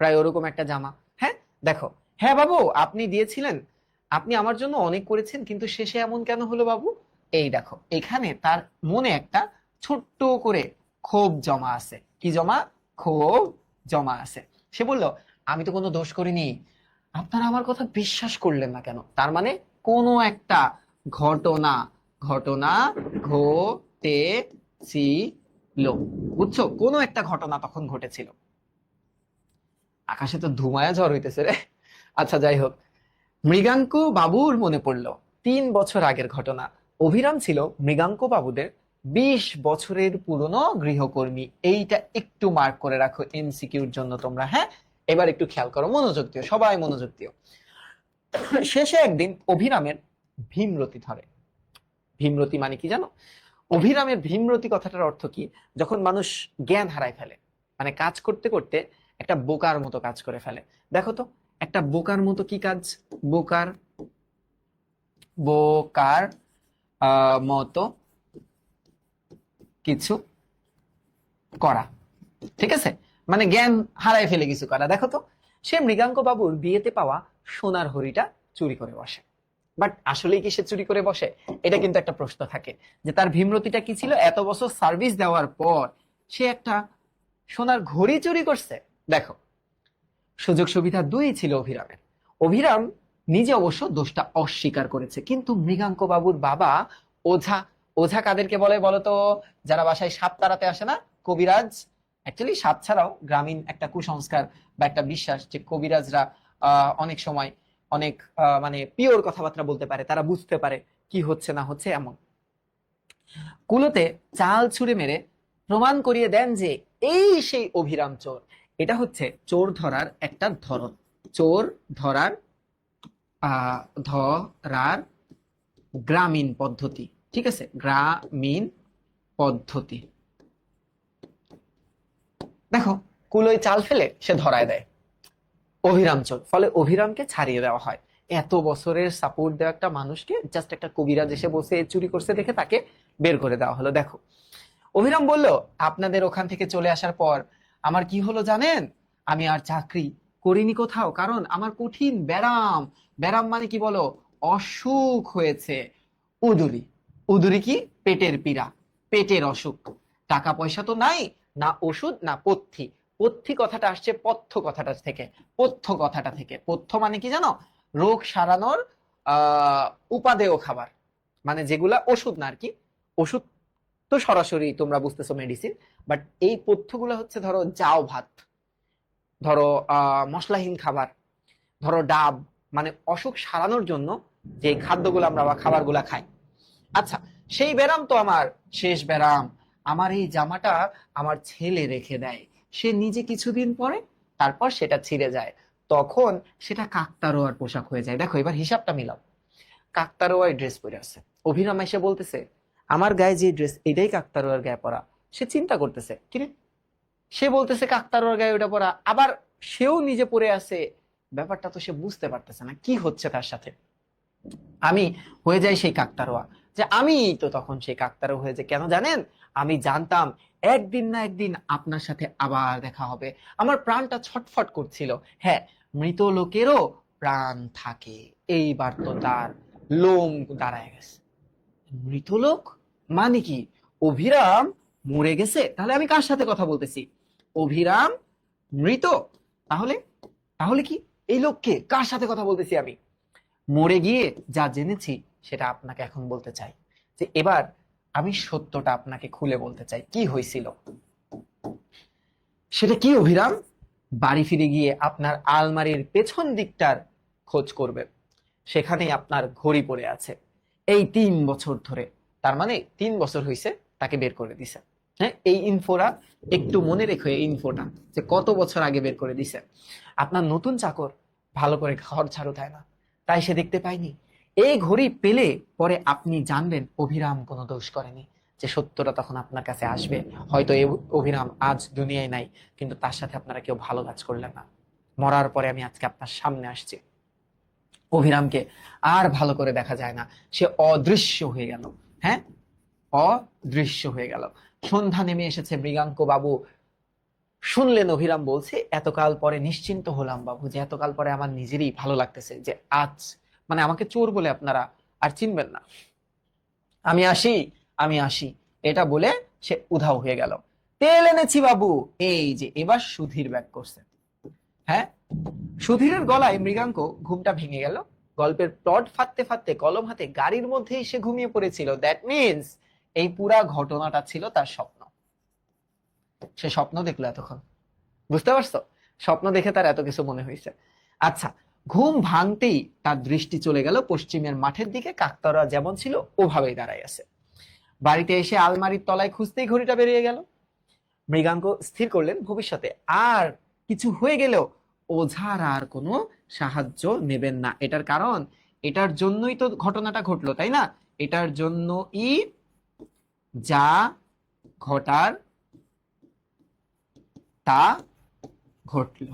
প্রায় ওরকম একটা জামা। হ্যাঁ, দেখো, হ্যাঁ বাবু, আপনি দিয়েছিলেন, আপনি আমার জন্য অনেক করেছেন, কিন্তু শেষে এমন কেন হলো বাবু? এই দেখো, এখানে তার মনে একটা ছোট্ট করে ক্ষোভ জমা আছে। কি জমা? ক্ষোভ জমা আছে। সে বলল, আমি তো কোনো দোষ করিনি। আপনারা আমার কথা বিশ্বাস করলেন না কেন? তার মানে কোনো একটা ঘটনা ঘটনা ঘটেছিল, বুঝছো? কোনো একটা ঘটনা তখন ঘটেছিল। আকাশে তো ধুমায়া ঝড় হইতেছে রে। আচ্ছা, যাই হোক, মৃগাঙ্ক বাবুর মনে পড়লো 3 বছর আগের ঘটনা। অভিরাম ছিল মৃগাঙ্ক বাবুদের 20 বছরের পুরনো গৃহকর্মী। এইটা একটু মার্ক করে রাখো এমসিকিউর জন্য তোমরা, হ্যাঁ? এবার একটু খেয়াল করো, মনোযোগ দিও, সবাই মনোযোগ দিও। শেষে একদিন অভিরামের ভীমরতি ধরে। ভীমরতি মানে কি জানো? অভিরামের ভীমরতি কথাটার অর্থ কি? যখন মানুষ জ্ঞান হারায় ফেলে, মানে কাজ করতে করতে একটা বোকার মতো কাজ করে ফেলে। দেখো তো, একটা বোকার মতো কি কাজ? বোকার বোকার মতো কিছু করা, ঠিক আছে? মানে জ্ঞান হারায় ফেলে কিছু করা। দেখো তো, সে মৃগাঙ্ক বাবুর বিয়েতে পাওয়া সোনার হরিটা চুরি করে বসে। বাট আসলেই কি সে চুরি করে বসে? এটা কিন্তু একটা প্রশ্ন থাকে, যে তার ভীমরতিটা কি ছিল? এত বছর সার্ভিস দেওয়ার পর সে একটা সোনার ঘড়ি চুরি করছে। দেখো, সুযোগ সুবিধা দুই ছিল অভিরামের। অভিরাম নিজে অবশ্য দোষটা অস্বীকার করেছে, কিন্তু মৃগাঙ্ক বাবুর বাবা ওঝা, ওঝা কাদেরকে বলে বলতো? যারা বাসায় সাপ তাড়াতে আসে না, কবিরাজ। অ্যাকচুয়ালি সাপ ছাড়াও গ্রামীণ একটা কুসংস্কার বা একটা বিশ্বাস যে কবিরাজরা অনেক সময় অনেক মানে পিওর কথাবার্তা বলতে পারে, তারা বুঝতে পারে কি হচ্ছে না হচ্ছে। এমন কুলোতে চাল ছুঁড়ে মেরে প্রমাণ করিয়ে দেন যে এই সেই অভিরাম চোর। এটা হচ্ছে চোর ধরার একটা ধরন। চোর ধরার ধরার গ্রামীণ পদ্ধতি, ঠিক আছে? গ্রামীণ পদ্ধতি। দেখো, কুলোয় চাল ফেলে সে ধরায় দেয় অভিরাম চোর, ফলে অভিরামকে ছাড়িয়ে দেওয়া হয়। এত বছরের সাপোর্ট দেওয়া একটা মানুষকে জাস্ট একটা কবিরাজ এসে বসে চুরি করছে দেখে তাকে বের করে দেওয়া হলো। দেখো, অভিরাম বলল, আপনাদের ওখান থেকে চলে আসার পর আমার কি হলো জানেন? আমি আর চাকরি করিনি কোথাও, কারণ আমার কঠিন ব্যারাম। ব্যারাম মানে কি বলো? অসুখ হয়েছে। উদুরি। উদুরি কি? পেটের পীড়া, পেটের অসুখ। টাকা পয়সা তো নাই, না ওষুধ না পথ্যি। পথ্যি কথাটা আসছে পথ্য কথাটা থেকে। পথ্য কথাটা থেকে। পথ্য মানে কি জানো? রোগ সারানোর উপাদেয় খাবার, মানে যেগুলা ওষুধ না আর কি। ওষুধ তো সরাসরি তোমরা বুঝতেছো মেডিসিন, বাট এই পথ্যগুলো হচ্ছে ধরো জাও ভাত, ধরো মশলাহীন খাবার, ধরো ডাব, মানে অসুখ সারানোর জন্য যে খাদ্যগুলো আমরা বা খাবারগুলা খাই। আচ্ছা, সেই ব্যারাম তো আমার শেষ ব্যারাম। আমার এই জামাটা আমার ছেলে রেখে দেয়, সে নিজে কিছুদিন পরে, তারপর সেটা ছিঁড়ে যায়। তখন সেটা কাকতাড়ুয়ার পোশাক হয়ে যায়। দেখো, এবার হিসাবটা মিলাও। কাকতাড়ুয়ার ড্রেস পরে আছে, অভিরাম এসে বলতেছে আমার গায়ে যে ড্রেস এটাই কাকতাড়ুয়ার গায়ে পরা। সে চিন্তা করতেছে কিরে, সে বলতেছে কাকতাড়ুয়ার গায়ে ওটা পরা, আবার সেও নিজে পরে আছে। ব্যাপারটা তো সে বুঝতে পারতেছে না কি হচ্ছে তার সাথে। আমি হয়ে যাই সেই কাকতাড়ুয়া, যে আমি তো তখন সেই কাকতাড়ুয়া হয়ে যায়। কেন জানেন? আমি জানতাম একদিন না একদিন আপনার সাথে আবার দেখা হবে। আমার প্রাণটা ছটফট করছিল। হ্যাঁ, মৃত লোকেরও প্রাণ থাকে। এইবার তো তার লোম দাঁড়ায় গেছে। মৃতলোক মানে কি? অভিরাম মরে গেছে? তাহলে আমি কার সাথে কথা বলতেছি? অভিরাম মৃত। তাহলে তাহলে কি এই লোককে কার সাথে কথা বলতেছি আমি? মরে গিয়ে যা জেনেছি সেটা আপনাকে এখন বলতে চাই। যে এবার আমি সত্যটা আপনাকে খুলে বলতে চাই, কি হয়েছিল সেটা কি অভিরাম? বাড়ি ফিরে গিয়ে আপনার আলমারির পেছন দিকটার খোঁজ করবে, সেখানেই আপনার ঘড়ি পড়ে আছে এই 3 বছর ধরে। তার মানে 3 বছর হয়েছে তাকে বের করে দিছে। হ্যাঁ, এই ইনফোটা একটু মনে রেখো, এই ইনফোটা যে কত বছর আগে বের করে দিছে। আপনার নতুন চাকর ভালো করে ঘর ঝাড়ু দেয় না, তাই সে দেখতে পায়নি। এই ঘড়ি পেলে পরে আপনি জানবেন অভিরাম কোনো দোষ করেনি, যে সত্যটা তখন আপনার কাছে আসবে। হয়তো এই অভিরাম আজ দুনিয়ায় নাই, কিন্তু তার সাথে আপনারা কেউ ভালো কাজ করলেন না। মরার পরে আমি আজকে আপনার সামনে আসছি। অভিরামকে আর ভালো করে দেখা যায় না, সে অদৃশ্য হয়ে গেল। হ্যাঁ, অদৃশ্য হয়ে গেল। সন্ধ্যা নেমে এসেছে। মৃগাঙ্ক বাবু শুনলেন অভিরাম বলছে, এতকাল পরে নিশ্চিন্ত হলাম বাবু, যে এতকাল পরে আমার নিজেরই ভালো লাগতেছে যে আজ মানে আমাকে চোর বলে আপনারা আর চিনবেন না। আমি আসি, আমি আসি, এটা বলে সে উধাও হয়ে গেল। তেল এনেছি বাবু, এই যে এবার সুধীর ব্যাক করছে। হ্যাঁ, সুধীরের গলায় মৃগাঙ্ক ঘুমটা ভেঙে গেল। গল্পের প্লট ফাটতে ফাটতে কলম হাতে গাড়ির মধ্যে এসে ঘুমিয়ে পড়েছিল। দ্যাট মিনস এই পুরা ঘটনাটা ছিল তার স্বপ্ন। সে স্বপ্ন দেখলো এতক্ষণ, বুঝতে পারছো? স্বপ্ন দেখে তার এত কিছু মনে হয়েছে। আচ্ছা, ঘুম ভাঙতেই তার দৃষ্টি চলে গেল পশ্চিমের মাঠের দিকে। কাকতাড়ুয়া যেমন ছিল ওভাবেই দাঁড়ায় আছে। বাড়িতে এসে আলমারির তলায় খুঁজতেই ঘড়িটা বেরিয়ে গেল। মৃগাঙ্ক স্থির করলেন ভবিষ্যতে আর কিছু হয়ে গেলেও ওঝার আর কোনো সাহায্য নেবেন না। এটার কারণ, এটার জন্যই তো ঘটনাটা ঘটলো, তাই না? এটার জন্যই যা ঘটার তা ঘটলো।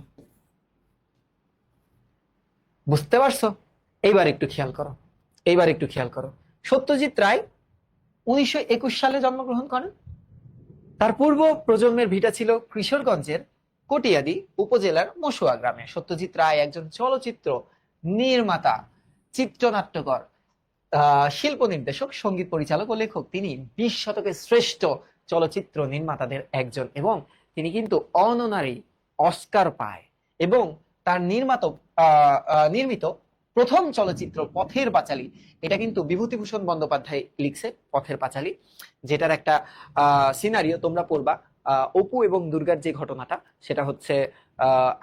বুঝতে পারছো? এইবার একটু খেয়াল করো, এইবার একটু খেয়াল করো। সত্যজিৎ রায় 1921 সালে জন্মগ্রহণ করেন। তার পূর্ব প্রজন্মের ভিটা ছিল কিশোরগঞ্জের কটিয়াদি উপজেলার মসুয়া গ্রামে। সত্যজিৎ রায় একজন চলচ্চিত্র নির্মাতা, চিত্রনাট্যকার, শিল্প নির্দেশক, সঙ্গীত পরিচালক ও লেখক। তিনি 20 শতকের শ্রেষ্ঠ চলচ্চিত্র নির্মাতাদের একজন এবং তিনি কিন্তু অননারী অস্কার পায়। এবং তার নির্মিত প্রথম চলচ্চিত্র পথের পাঁচালী, এটা কিন্তু বিভূতিভূষণ বন্দ্যোপাধ্যায় লিখছে। পথের পাঁচালী, যেটার একটা সিনারিও তোমরা পড়বা। অপু এবং দুর্গার যে ঘটনাটা, সেটা হচ্ছে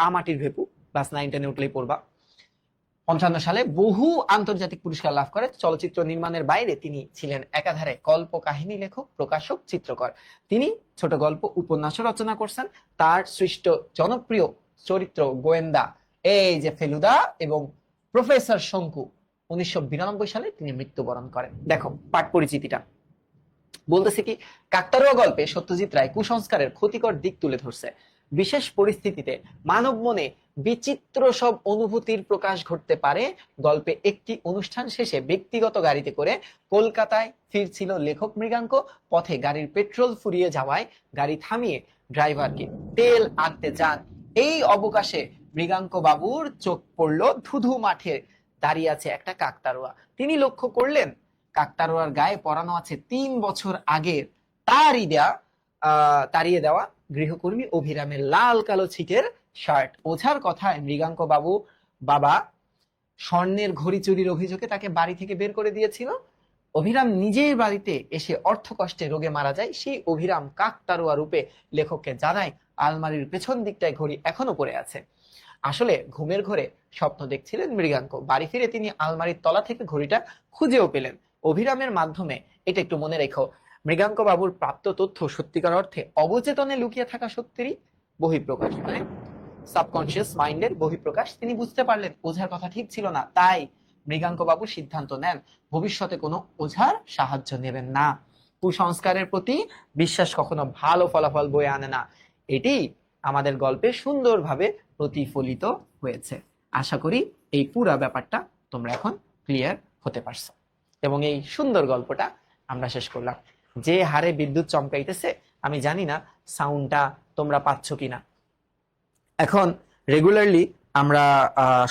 আমাটির ভেপু, ক্লাস 9-10 উঠলেই পড়বা। 55 সালে বহু আন্তর্জাতিক পুরস্কার লাভ করে। চলচ্চিত্র নির্মাণের বাইরে তিনি ছিলেন একাধারে কল্প কাহিনী লেখক, প্রকাশক, চিত্রকর। তিনি ছোট গল্প, উপন্যাসও রচনা করছেন। তার সৃষ্ট জনপ্রিয় চরিত্র গোয়েন্দা, এই যে ফেলুদা এবং প্রফেসর শঙ্কু। 1992 সালে তিনি মৃত্যুবরণ করেন। দেখো পাঠ পরিচিতিটা বলতেছে কি, কাকতাড়ুয়া গল্পে সত্যজিৎ রায় কুসংস্কারের ক্ষতিকর দিক তুলে ধরছে। বিশেষ পরিস্থিতিতে মানব মনে বিচিত্র সব অনুভূতির প্রকাশ ঘটতে পারে। গল্পে একটি অনুষ্ঠান শেষে ব্যক্তিগত গাড়িতে করে কলকাতায় ফিরছিল লেখক মৃগাঙ্ক। পথে গাড়ির পেট্রোল ফুরিয়ে যাওয়ায় গাড়ি থামিয়ে ড্রাইভারকে তেল আনতে যান। এই অবকাশে মৃগাঙ্ক বাবুর চোখ পড়ল ধুধু মাঠে দাঁড়িয়ে আছে একটা কাকতাড়ুয়া। তিনি লক্ষ্য করলেন কাকতাড়ুয়ার গায়ে পরানো আছে 3 বছর আগের তাড়িয়ে দেওয়া গৃহকর্মী অভিরামের লাল কালো ছিটের শার্ট। ওঝার কথায় মৃগাঙ্ক বাবা স্বর্ণের ঘড়ি চুরির অভিযোগে তাকে বাড়ি থেকে বের করে দিয়েছিল। অভিরাম নিজের বাড়িতে এসে অর্থ কষ্টে রোগে মারা যায়। সেই অভিরাম কাকতাড়ুয়া রূপে লেখককে জানায় আলমারির পেছন দিকটায় ঘড়ি এখনো পড়ে আছে। আসলে ঘুমের ঘরে স্বপ্ন দেখছিলেন মৃগাঙ্ক। বাড়ি ফিরে তিনি আলমারির তলা থেকে ঘড়িটা খুঁজেও পেলেন অভিরামের মাধ্যমে। এটা একটু মনে রেখো, মৃগাঙ্ক বাবুর প্রাপ্ত তথ্য সত্যিকার অর্থে অবচেতনে লুকিয়ে থাকা সত্যেরই বহিঃপ্রকাশ, মানে সাবকনশিয়াস মাইন্ডের বহিঃপ্রকাশ। তিনি বুঝতে পারলেন ওঝার কথা ঠিক ছিল না। তাই মৃগাঙ্ক বাবু সিদ্ধান্ত নেন ভবিষ্যতে কোনো ওঝার সাহায্য নেবেন না। কুসংস্কারের প্রতি বিশ্বাস কখনো ভালো ফলাফল বয়ে আনে না। এটি আমাদের গল্পে সুন্দরভাবে প্রতিফলিত হয়েছে। আশা করি এই পুরা ব্যাপারটা তোমরা এখন ক্লিয়ার হতে পারছো এবং এই সুন্দর গল্পটা আমরা শেষ করলাম। যে হারে বিদ্যুৎ চমকাইতেছে, আমি জানি না সাউন্ডটা তোমরা পাচ্ছ কিনা। এখন রেগুলারলি আমরা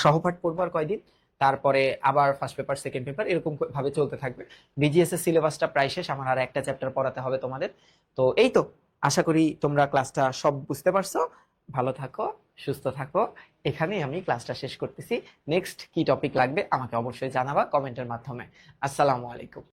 সহপাঠ পড়বো আর কয়দিন, তারপরে আবার ফার্স্ট পেপার, সেকেন্ড পেপার, এরকম ভাবে চলতে থাকবে। বিজিএস এর সিলেবাসটা প্রায় শেষ, আমার আর একটা চ্যাপ্টার পড়াতে হবে তোমাদের। তো এই তো, আশা করি তোমরা ক্লাসটা সব বুঝতে পারছো। ভালো থাকো, সুস্থ থাকো। এখানেই আমি ক্লাসটা শেষ করতেছি। নেক্সট কি টপিক লাগবে আমাকে অবশ্যই জানাবা কমেন্টের মাধ্যমে। আসসালামু আলাইকুম।